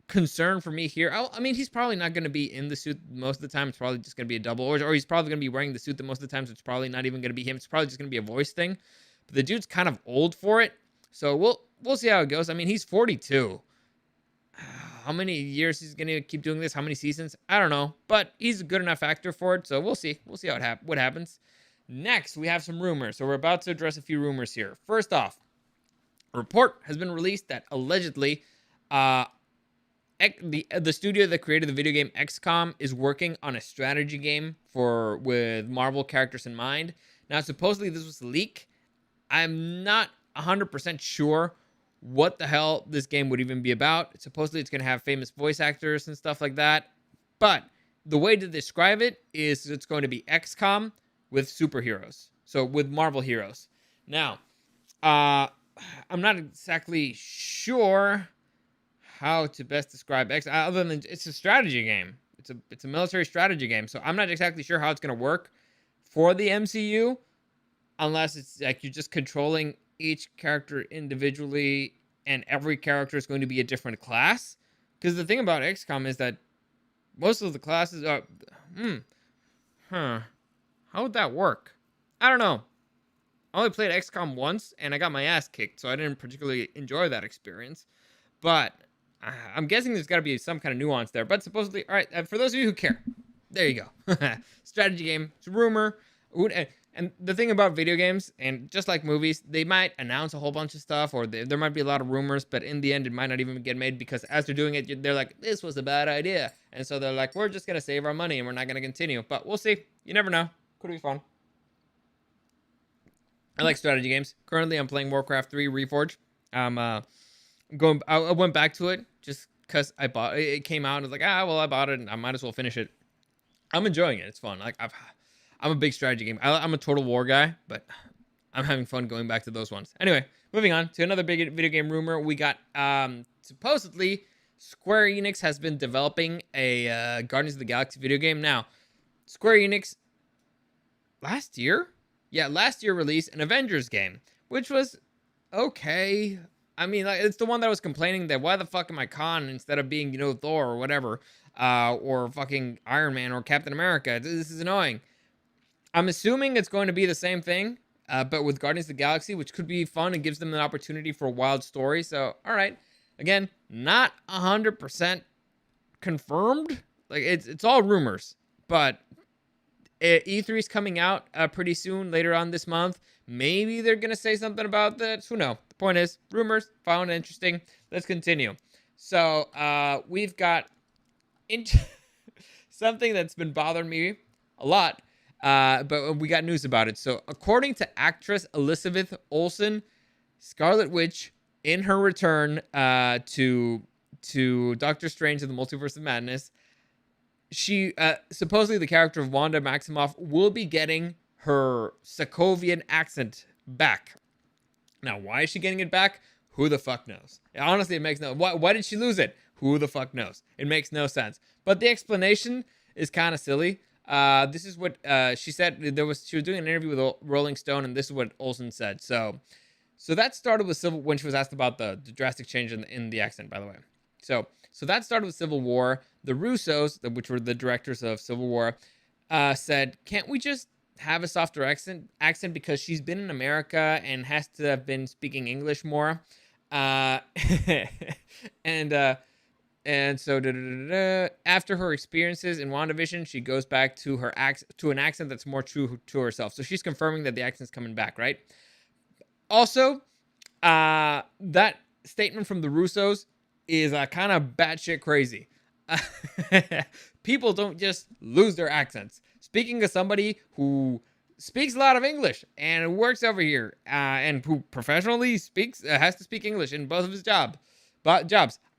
Speaker 1: concern for me here, I mean, he's probably not going to be in the suit most of the time. It's probably just going to be a double, or he's probably going to be wearing the suit the most of the time, so it's probably not even going to be him. It's probably just going to be a voice thing. But the dude's kind of old for it, so we'll see how it goes. I mean, he's 42. How many years he's gonna keep doing this? How many seasons? I don't know, but he's a good enough actor for it, so we'll see. We'll see what happens. Next, we have some rumors. So we're about to address a few rumors here. First off, a report has been released that allegedly, the studio that created the video game XCOM is working on a strategy game with Marvel characters in mind. Now, supposedly this was a leak. I'm not 100% sure what the hell this game would even be about. Supposedly it's going to have famous voice actors and stuff like that. But the way to describe it is it's going to be XCOM with superheroes. So with Marvel heroes. Now, I'm not exactly sure how to best describe other than it's a strategy game. It's a military strategy game. So I'm not exactly sure how it's going to work for the MCU unless it's like you're just controlling each character individually and every character is going to be a different class. Because the thing about XCOM is that most of the classes are how would that work? I don't know. I only played XCOM once and I got my ass kicked, so I didn't particularly enjoy that experience. But I'm guessing there's got to be some kind of nuance there. But supposedly, all right, for those of you who care, there you go. Strategy game. It's a rumor. And the thing about video games, and just like movies, they might announce a whole bunch of stuff, or there might be a lot of rumors, but in the end, it might not even get made, because as they're doing it, they're like, this was a bad idea. And so they're like, we're just going to save our money, and we're not going to continue. But we'll see. You never know. Could be fun. I like strategy games. Currently, I'm playing Warcraft 3 Reforged. I went back to it just because I bought it. It came out, and I was like, I bought it, and I might as well finish it. I'm enjoying it. It's fun. Like, I'm a big strategy game. I'm a Total War guy, but I'm having fun going back to those ones. Anyway, moving on to another big video game rumor. We got supposedly Square Enix has been developing a Guardians of the Galaxy video game. Now, Square Enix last year released an Avengers game, which was okay. I mean, like, it's the one that was complaining that why the fuck am I Khan instead of being, Thor or whatever, or fucking Iron Man or Captain America. This is annoying. I'm assuming it's going to be the same thing, but with Guardians of the Galaxy, which could be fun and gives them an opportunity for a wild story. So, all right. Again, not 100% confirmed. Like, it's all rumors, but E3 is coming out pretty soon, later on this month. Maybe they're going to say something about that. Who knows? The point is, rumors, found interesting. Let's continue. So, we've got something that's been bothering me a lot, but we got news about it. So, according to actress Elizabeth Olsen, Scarlet Witch, in her return to Doctor Strange and the Multiverse of Madness, she supposedly the character of Wanda Maximoff will be getting her Sokovian accent back. Now, why is she getting it back? Who the fuck knows? Honestly, it makes no. Why did she lose it? Who the fuck knows? It makes no sense. But the explanation is kind of silly. This is what she said. She was doing an interview with Rolling Stone, and this is what Olsen said. So that started with when she was asked about the drastic change in the accent, by the way. So that started with Civil War. The Russos, which were the directors of Civil War, said, can't we just have a softer accent because she's been in America and has to have been speaking English more. And so after her experiences in WandaVision, she goes back to an accent that's more true to herself. So she's confirming that the accent's coming back, right? Also, that statement from the Russos is kind of batshit crazy. People don't just lose their accents. Speaking of somebody who speaks a lot of English and works over here, and who professionally has to speak English in both of his jobs.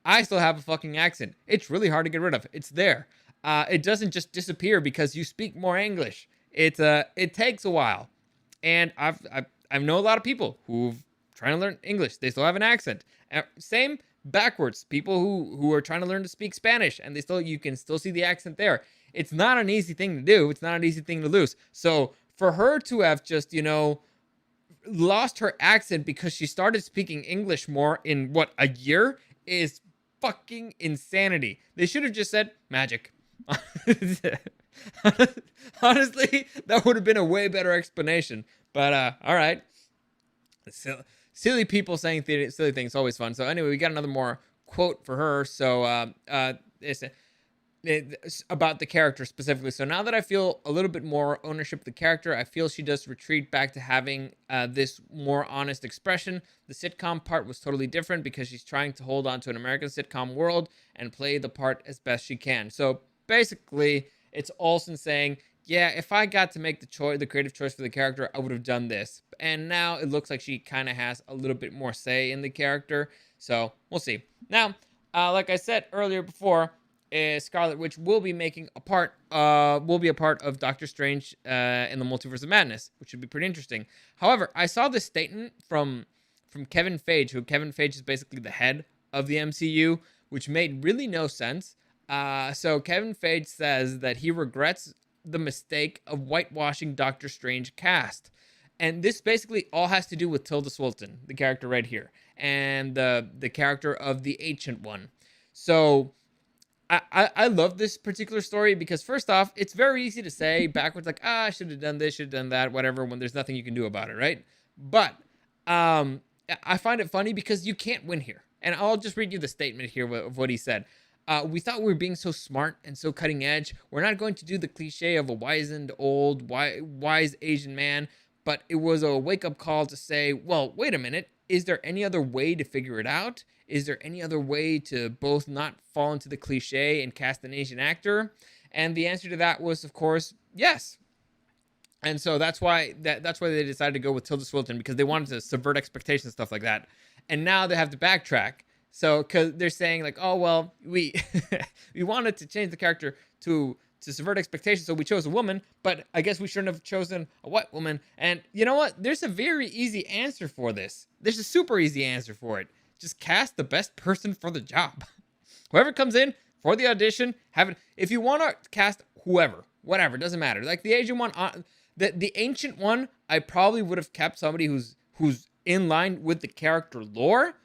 Speaker 1: I still have a fucking accent. It's really hard to get rid of. It's there. It doesn't just disappear because you speak more English. It takes a while, and I know a lot of people who've trying to learn English. They still have an accent. Same backwards. People who are trying to learn to speak Spanish, and you can still see the accent there. It's not an easy thing to do. It's not an easy thing to lose. So for her to have just, lost her accent because she started speaking English more in a year is fucking insanity. They should have just said magic. Honestly, that would have been a way better explanation. But all right. Silly people saying silly things, always fun. So anyway, we got another more quote for her. So it's about the character specifically. So now that I feel a little bit more ownership of the character, I feel she does retreat back to having this more honest expression. The sitcom part was totally different because she's trying to hold on to an American sitcom world and play the part as best she can. So basically, it's Olsen saying, yeah, if I got to make the creative choice for the character, I would have done this. And now it looks like she kind of has a little bit more say in the character. So we'll see. Now, like I said earlier before, Scarlet Witch will be a part of Doctor Strange in the Multiverse of Madness, which should be pretty interesting. However, I saw this statement from Kevin Feige, who Kevin Feige is basically the head of the MCU, which made really no sense. So Kevin Feige says that he regrets the mistake of whitewashing Doctor Strange cast. And this basically all has to do with Tilda Swinton, the character right here, and the character of the Ancient One. So I love this particular story because, first off, it's very easy to say backwards, like, I should have done this, should have done that, whatever, when there's nothing you can do about it, right? But I find it funny because you can't win here. And I'll just read you the statement here of what he said. We thought we were being so smart and so cutting edge. We're not going to do the cliche of a wizened, old, wise Asian man, but it was a wake-up call to say, well, wait a minute. Is there any other way to figure it out? Is there any other way to both not fall into the cliche and cast an Asian actor? And the answer to that was, of course, yes. And so that's why they decided to go with Tilda Swinton, because they wanted to subvert expectations and stuff like that. And now they have to backtrack. So, because they're saying like, oh, well, we we wanted to change the character to subvert expectations, so we chose a woman, but I guess we shouldn't have chosen a white woman. And you know what? There's a very easy answer for this. There's a super easy answer for it. Just cast the best person for the job. Whoever comes in for the audition, have it. If you want to cast whoever, whatever, doesn't matter. Like the Asian one, the ancient one, I probably would have kept somebody who's in line with the character lore.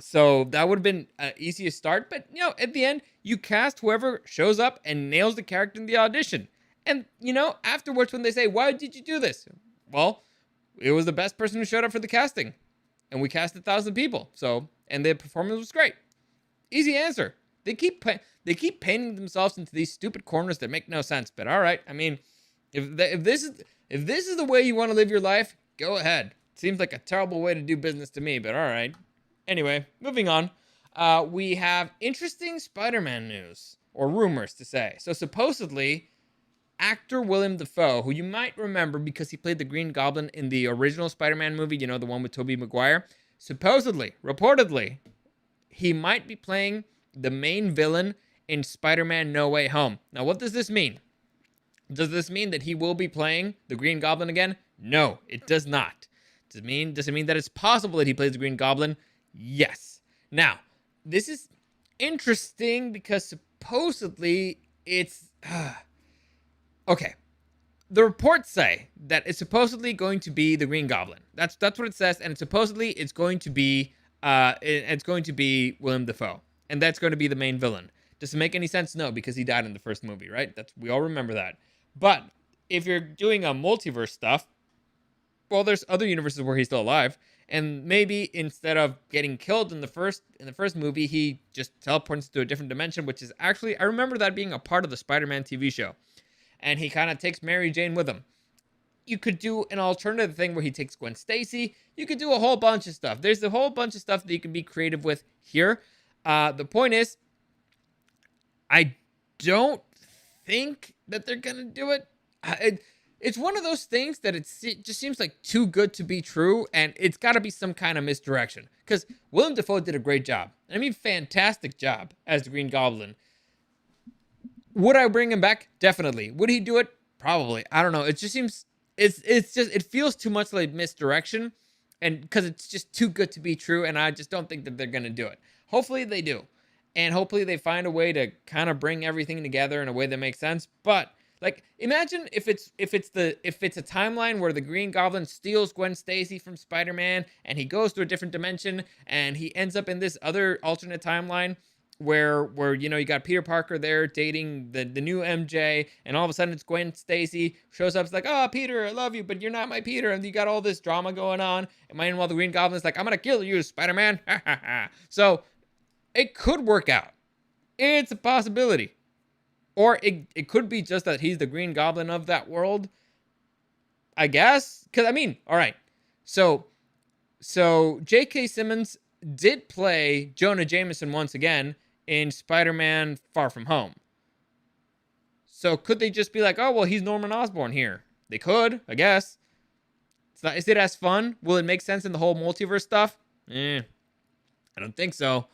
Speaker 1: So that would have been an easiest start. But at the end, you cast whoever shows up and nails the character in the audition. And afterwards, when they say, "Why did you do this?" Well, it was the best person who showed up for the casting, and we cast 1,000 people. So, and the performance was great. Easy answer. They keep painting themselves into these stupid corners that make no sense. But all right, I mean, if this is the way you want to live your life, go ahead. Seems like a terrible way to do business to me, but all right. Anyway, moving on. We have interesting Spider-Man news, or rumors to say. So supposedly, actor Willem Dafoe, who you might remember because he played the Green Goblin in the original Spider-Man movie, the one with Tobey Maguire, supposedly, reportedly, he might be playing the main villain in Spider-Man No Way Home. Now, what does this mean? Does this mean that he will be playing the Green Goblin again? No, it does not. Does it mean that it's possible that he plays the Green Goblin? Yes. Now, this is interesting because supposedly it's... okay. The reports say that it's supposedly going to be the Green Goblin. That's what it says, and supposedly it's going to be Willem Dafoe, and that's going to be the main villain. Does it make any sense? No, because he died in the first movie, right? We all remember that. But if you're doing a multiverse stuff, well, there's other universes where he's still alive, and maybe instead of getting killed in the first movie, he just teleports to a different dimension, which is actually, I remember that being a part of the Spider-Man TV show, and he kind of takes Mary Jane with him. You could do an alternative thing where he takes Gwen Stacy. You could do a whole bunch of stuff. There's a whole bunch of stuff that you can be creative with here. The point is, I don't think that they're going to do it. It's one of those things that it just seems like too good to be true, and it's got to be some kind of misdirection. Because Willem Dafoe did a great job. I mean, fantastic job as the Green Goblin. Would I bring him back? Definitely. Would he do it? Probably. I don't know. It just seems... it feels too much like misdirection, and because it's just too good to be true, and I just don't think that they're going to do it. Hopefully they do. And hopefully they find a way to kind of bring everything together in a way that makes sense. But like, imagine if it's a timeline where the Green Goblin steals Gwen Stacy from Spider-Man, and he goes to a different dimension, and he ends up in this other alternate timeline where you got Peter Parker there dating the new MJ, and all of a sudden it's Gwen Stacy shows up. It's like, "Oh, Peter, I love you, but you're not my Peter," and you got all this drama going on. And meanwhile, the Green Goblin's like, "I'm gonna kill you, Spider-Man." So it could work out. It's a possibility. Or it could be just that he's the Green Goblin of that world, I guess. Because, I mean, all right. So J.K. Simmons did play Jonah Jameson once again in Spider-Man Far From Home. So could they just be like, "Oh, well, he's Norman Osborn here"? They could, I guess. Is it as fun? Will it make sense in the whole multiverse stuff? I don't think so.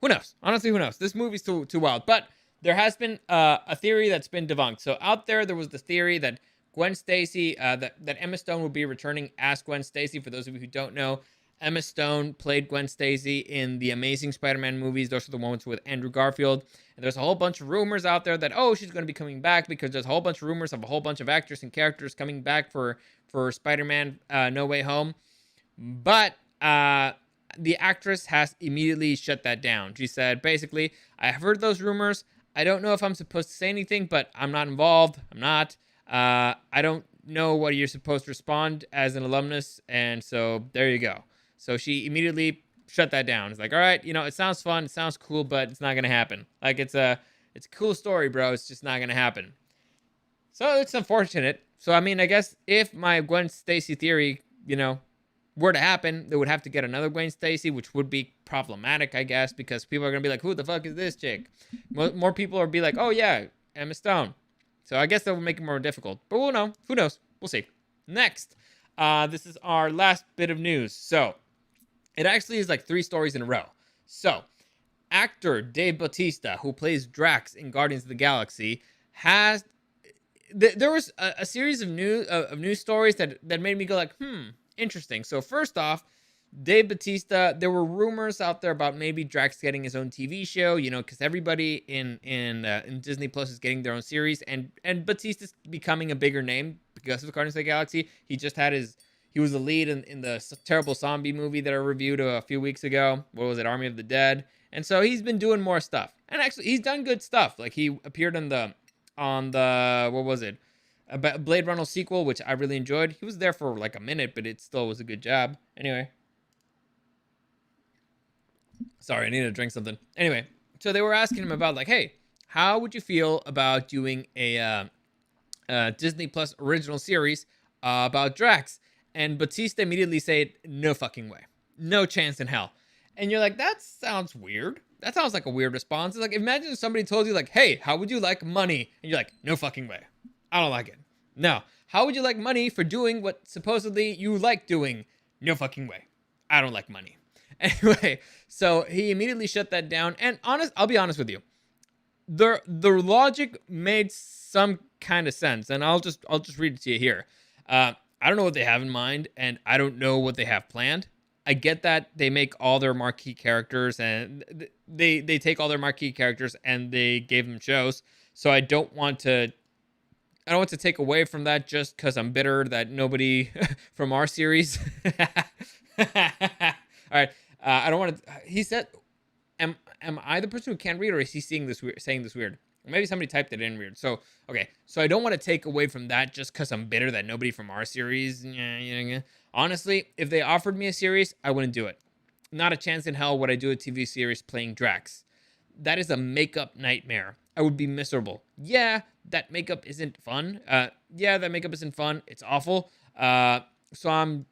Speaker 1: Who knows? Honestly, who knows? This movie's too wild. But there has been a theory that's been debunked. So out there was the theory that Gwen Stacy, that Emma Stone would be returning as Gwen Stacy. For those of you who don't know, Emma Stone played Gwen Stacy in the Amazing Spider-Man movies. Those are the ones with Andrew Garfield. And there's a whole bunch of rumors out there that, she's going to be coming back, because there's a whole bunch of rumors of a whole bunch of actors and characters coming back for Spider-Man No Way Home. But the actress has immediately shut that down. She said, basically, "I have heard those rumors. I don't know if I'm supposed to say anything, but I'm not involved. I'm not. I don't know what you're supposed to respond as an alumnus." And so there you go. So she immediately shut that down. It's like, all right, it sounds fun. It sounds cool, but it's not going to happen. Like, it's a cool story, bro. It's just not going to happen. So it's unfortunate. So, I mean, I guess if my Gwen Stacy theory, were to happen, they would have to get another Gwen Stacy, which would be problematic, I guess, because people are going to be like, "Who the fuck is this chick?" More people are be like, "Oh, yeah, Emma Stone." So I guess that would make it more difficult. But we'll know. Who knows? We'll see. Next, this is our last bit of news. So it actually is like 3 stories in a row. So actor Dave Bautista, who plays Drax in Guardians of the Galaxy, has... There was a series of news stories that made me go like, interesting. So first off, Dave Bautista, there were rumors out there about maybe Drax getting his own TV show, because everybody in Disney Plus is getting their own series, and Bautista's becoming a bigger name because of Guardians of the Galaxy. He was the lead in the terrible zombie movie that I reviewed a few weeks ago. What was it, Army of the Dead? And so he's been doing more stuff, and actually he's done good stuff. Like he appeared on the what was it? A Blade Runner sequel, which I really enjoyed. He was there for like a minute, but it still was a good job. Anyway. Sorry, I need to drink something. Anyway, so they were asking him about like, hey, how would you feel about doing a Disney Plus original series about Drax? And Bautista immediately said, no fucking way. No chance in hell. And you're like, that sounds weird. That sounds like a weird response. It's like, imagine if somebody told you like, hey, how would you like money? And you're like, no fucking way. I don't like it. No. How would you like money for doing what supposedly you like doing? No fucking way. I don't like money. Anyway, so he immediately shut that down. And I'll be honest with you. The logic made some kind of sense, and I'll just read it to you here. I don't know what they have in mind, and I don't know what they have planned. I get that they make all their marquee characters, and they take all their marquee characters and they gave them shows. So I don't want to take away from that just because I'm bitter that nobody from our series. All right. I don't want to. He said, "Am I the person who can't read, or is he saying this weird? Maybe somebody typed it in weird." So okay, so I don't want to take away from that just because I'm bitter that nobody from our series. Honestly, if they offered me a series, I wouldn't do it. Not a chance in hell would I do a TV series playing Drax. That is a makeup nightmare. I would be miserable. Yeah, that makeup isn't fun. That makeup isn't fun. It's awful. So I'm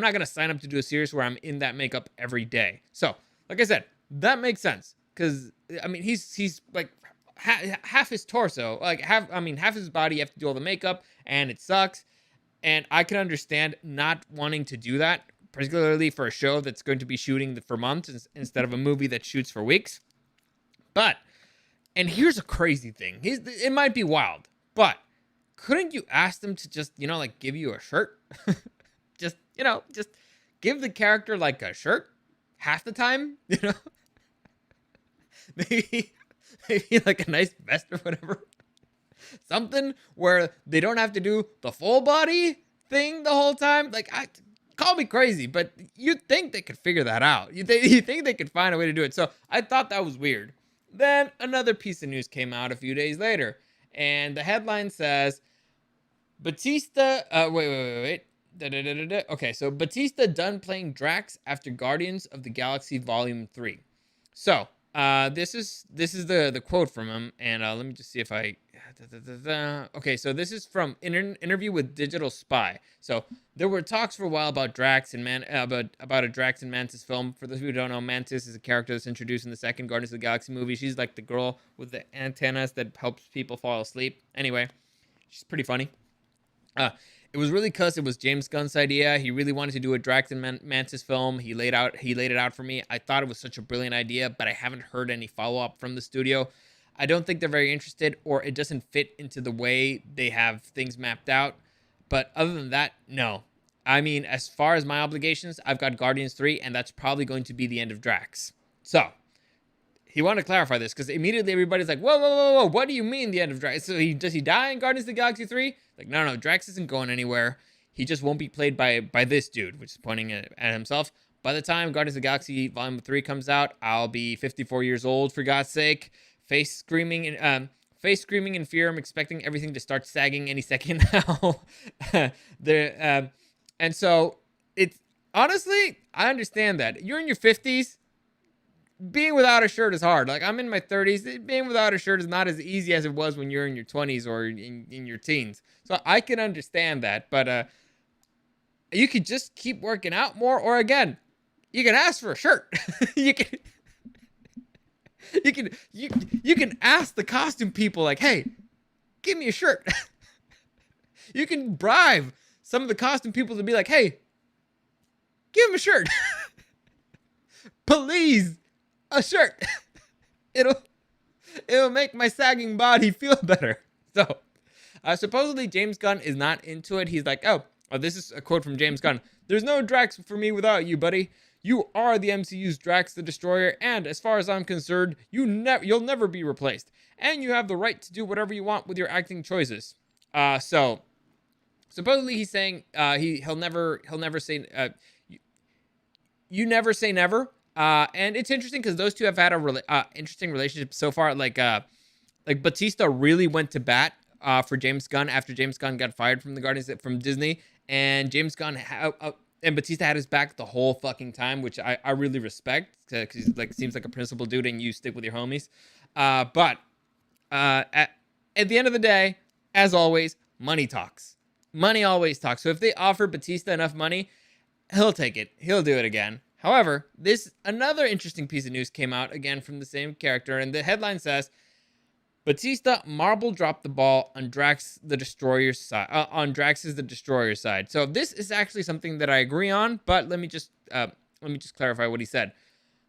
Speaker 1: not gonna sign up to do a series where I'm in that makeup every day. So, like I said, that makes sense because I mean he's like half his torso, like half his body. You have to do all the makeup, and it sucks. And I can understand not wanting to do that, particularly for a show that's going to be shooting for months instead of a movie that shoots for weeks. But, and here's a crazy thing. It might be wild, but couldn't you ask them to just like give you a shirt? just give the character like a shirt half the time, maybe like a nice vest or whatever, something where they don't have to do the full body thing the whole time. Like, call me crazy, but you'd think they could figure that out. You think they could find a way to do it. So I thought that was weird. Then another piece of news came out a few days later, and the headline says, Bautista, wait. Okay, so Bautista done playing Drax after Guardians of the Galaxy Volume 3. So, this is the quote from him, and let me just see if I... Okay, so this is from an interview with Digital Spy. So, there were talks for a while about Drax and about a Drax and Mantis film. For those who don't know, Mantis is a character that's introduced in the second Guardians of the Galaxy movie. She's like the girl with the antennas that helps people fall asleep. Anyway, she's pretty funny. It was really because it was James Gunn's idea. He really wanted to do a Drax and Mantis film. He laid it out for me. I thought it was such a brilliant idea, but I haven't heard any follow-up from the studio. I don't think they're very interested, or it doesn't fit into the way they have things mapped out. But other than that, no. I mean, as far as my obligations, I've got Guardians 3, and that's probably going to be the end of Drax. So, he wanted to clarify this, because immediately everybody's like, whoa, what do you mean the end of Drax? So does he die in Guardians of the Galaxy 3? Like, no, Drax isn't going anywhere. He just won't be played by this dude, which is pointing at himself. By the time Guardians of the Galaxy Volume 3 comes out, I'll be 54 years old, for God's sake. Face screaming in fear. I'm expecting everything to start sagging any second now. And so, it's, honestly, I understand that. You're in your 50s. Being without a shirt is hard. Like, I'm in my 30s. Being without a shirt is not as easy as it was when you're in your 20s or in your teens. So I can understand that. But you could just keep working out more. Or again, you can ask for a shirt. you can ask the costume people, like, hey, give me a shirt. You can bribe some of the costume people to be like, hey, give him a shirt. Please. A shirt. It'll make my sagging body feel better. So, supposedly James Gunn is not into it. He's like, oh, This is a quote from James Gunn. "There's no Drax for me without you, buddy. You are the MCU's Drax the Destroyer, and as far as I'm concerned, you'll never be replaced. And you have the right to do whatever you want with your acting choices." So supposedly he's saying he'll never say you never say never. And it's interesting because those two have had a interesting relationship so far. Like Bautista really went to bat for James Gunn after James Gunn got fired from the Guardians from Disney, and James Gunn and Bautista had his back the whole fucking time, which I really respect because he's like seems like a principled dude, and you stick with your homies. But at the end of the day, as always, money talks. Money always talks. So if they offer Bautista enough money, he'll take it. He'll do it again. However, another interesting piece of news came out again from the same character, and the headline says, "Bautista Marvel dropped the ball on Drax the Destroyer's side. On Drax's the Destroyer side." So this is actually something that I agree on, but let me just clarify what he said.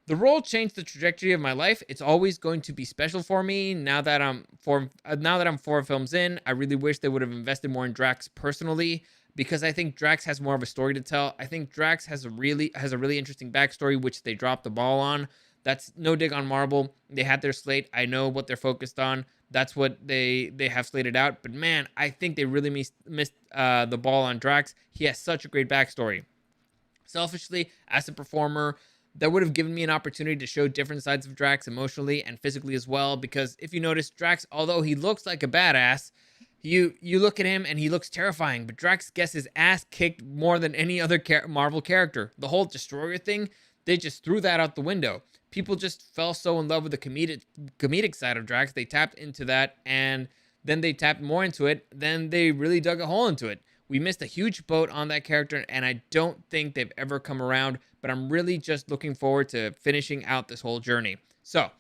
Speaker 1: "The role changed the trajectory of my life. It's always going to be special for me. Now that I'm 4 films in, I really wish they would have invested more in Drax personally, because I think Drax has more of a story to tell. I think Drax has a really interesting backstory, which they dropped the ball on. That's no dig on Marvel. They had their slate. I know what they're focused on. That's what they have slated out. But man, I think they really missed the ball on Drax. He has such a great backstory. Selfishly, as a performer, that would have given me an opportunity to show different sides of Drax emotionally and physically as well. Because if you notice, Drax, although he looks like a badass, you look at him and he looks terrifying. But Drax gets his ass kicked more than any other Marvel character. The whole Destroyer thing, they just threw that out the window. People just fell so in love with the comedic side of Drax. They tapped into that, and then they tapped more into it. Then they really dug a hole into it. We missed a huge boat on that character, and I don't think they've ever come around, but I'm really just looking forward to finishing out this whole journey. So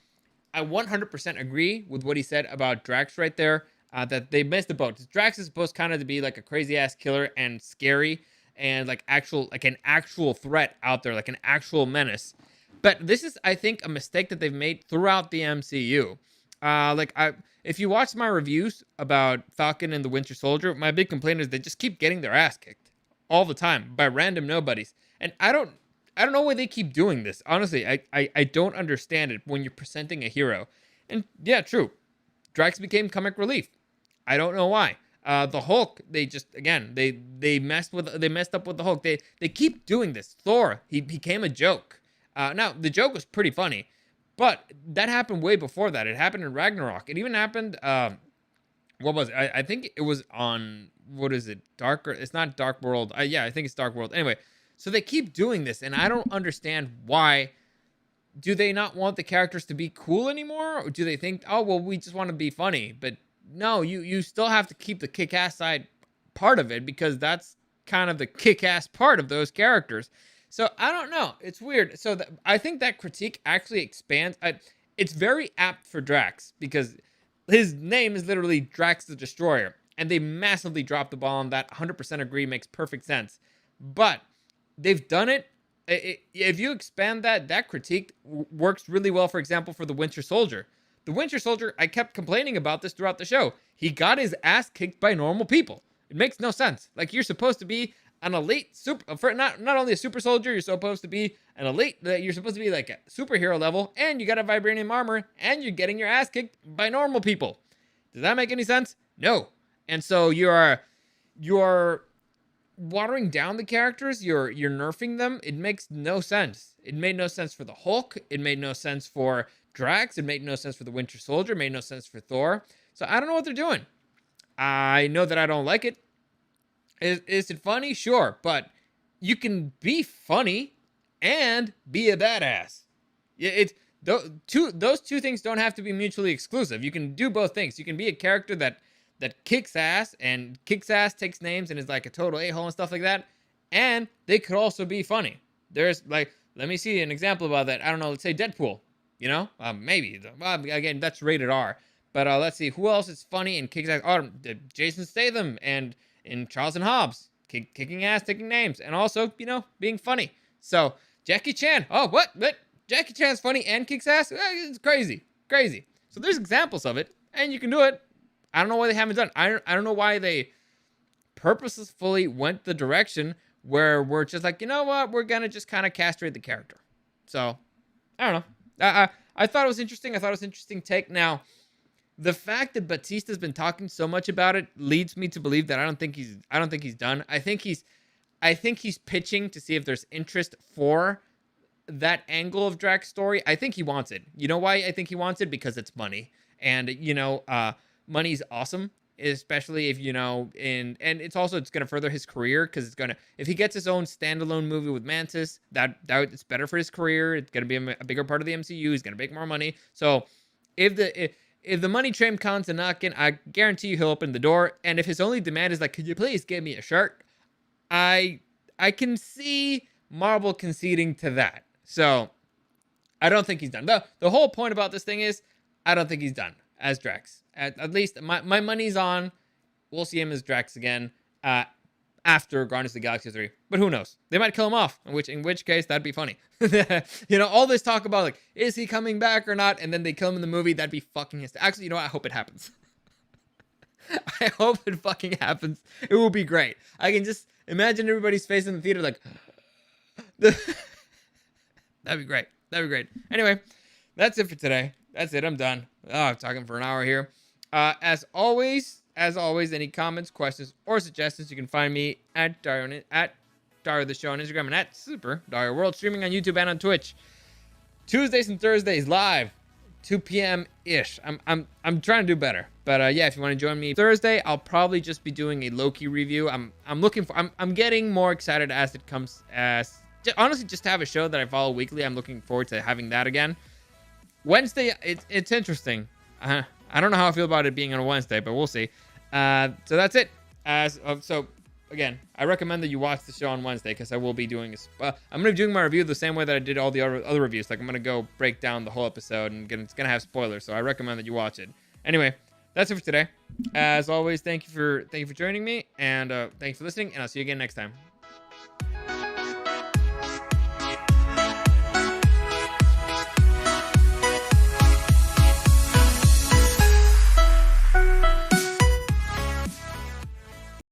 Speaker 1: I 100% agree with what he said about Drax right there, that they missed the boat. Drax is supposed kind of to be like a crazy ass killer and scary and like an actual threat out there, like an actual menace. But this is, I think, a mistake that they've made throughout the MCU. If you watch my reviews about Falcon and the Winter Soldier, my big complaint is they just keep getting their ass kicked all the time by random nobodies. And I don't know why they keep doing this. Honestly, I don't understand it when you're presenting a hero. And yeah, true. Drax became comic relief. I don't know why. The Hulk, they messed up with the Hulk. They keep doing this. Thor, he became a joke. Now the joke was pretty funny, but that happened way before that. It happened in Ragnarok. It even happened. What was it? I think it was on, what is it? It's not Dark World. Yeah, I think it's Dark World. Anyway, so they keep doing this, and I don't understand why. Do they not want the characters to be cool anymore, or do they think, oh well, we just want to be funny? But no, you still have to keep the kick-ass side part of it, because that's kind of the kick-ass part of those characters. So I don't know. It's weird. So I think that critique actually expands. It's very apt for Drax, because his name is literally Drax the Destroyer, and they massively dropped the ball on that. 100% agree. Makes perfect sense. But they've done it. If you expand that critique works really well. For example, for the Winter Soldier. The Winter Soldier, I kept complaining about this throughout the show. He got his ass kicked by normal people. It makes no sense. Like, you're supposed to be an elite not only a super soldier, you're supposed to be an elite, you're supposed to be like a superhero level, and you got a vibranium armor, and you're getting your ass kicked by normal people. Does that make any sense? No. And so you're watering down the characters, you're nerfing them. It makes no sense. It made no sense for the Hulk. It made no sense for Drax. It made no sense for the Winter Soldier. It made no sense for Thor. So I don't know what they're doing. I know that I don't like it. Is it funny? Sure, but you can be funny and be a badass. Those two things don't have to be mutually exclusive. You can do both things. You can be a character that kicks ass, takes names, and is like a total a-hole and stuff like that. And they could also be funny. There's like, let me see an example about that. I don't know. Let's say Deadpool. You know, maybe. Again, that's rated R. But let's see who else is funny and kicks ass. Oh, Jason Statham and in Charles and Hobbs, kicking ass, taking names, and also, being funny. So Jackie Chan. Oh, what? Jackie Chan's funny and kicks ass? It's crazy. So there's examples of it, and you can do it. I don't know why they haven't done it. I don't know why they purposefully went the direction where we're just like, you know what, we're gonna just kind of castrate the character. So I don't know. I thought it was interesting. I thought it was an interesting take. Now, the fact that Bautista's been talking so much about it leads me to believe that I don't think he's done. I think he's pitching to see if there's interest for that angle of Drax's story. I think he wants it. You know why I think he wants it? Because it's money. And money's awesome, especially if and it's gonna further his career, because if he gets his own standalone movie with Mantis, that it's better for his career. It's gonna be a bigger part of the MCU. He's gonna make more money. So if the money train comes to knocking, I guarantee you he'll open the door. And if his only demand is like, could you please give me a shirt, I can see Marvel conceding to that. So I don't think he's done. The whole point about this thing is, I don't think he's done as Drax. At least my money's on, we'll see him as Drax again after Guardians of the Galaxy 3. But who knows? They might kill him off, in which case that'd be funny. All this talk about like, is he coming back or not? And then they kill him in the movie. That'd be fucking hysterical. Actually, you know what? I hope it happens. I hope it fucking happens. It will be great. I can just imagine everybody's face in the theater like, that'd be great. That'd be great. Anyway, that's it for today. That's it. I'm done. I'm talking for an hour here. As always, any comments, questions, or suggestions, you can find me at Dario the Show on Instagram and at Super Dario World, streaming on YouTube and on Twitch. Tuesdays and Thursdays live, 2 p.m. ish. I'm trying to do better, but yeah, if you want to join me Thursday, I'll probably just be doing a Loki review. I'm getting more excited as it comes. Honestly, just to have a show that I follow weekly, I'm looking forward to having that again. Wednesday, it's interesting. I don't know how I feel about it being on a Wednesday, but we'll see. So that's it. So again, I recommend that you watch the show on Wednesday, because I will be doing I'm going to be doing my review the same way that I did all the other reviews. Like, I'm going to go break down the whole episode, and it's going to have spoilers. So I recommend that you watch it. Anyway, that's it for today. As always, thank you for joining me, and thanks for listening, and I'll see you again next time.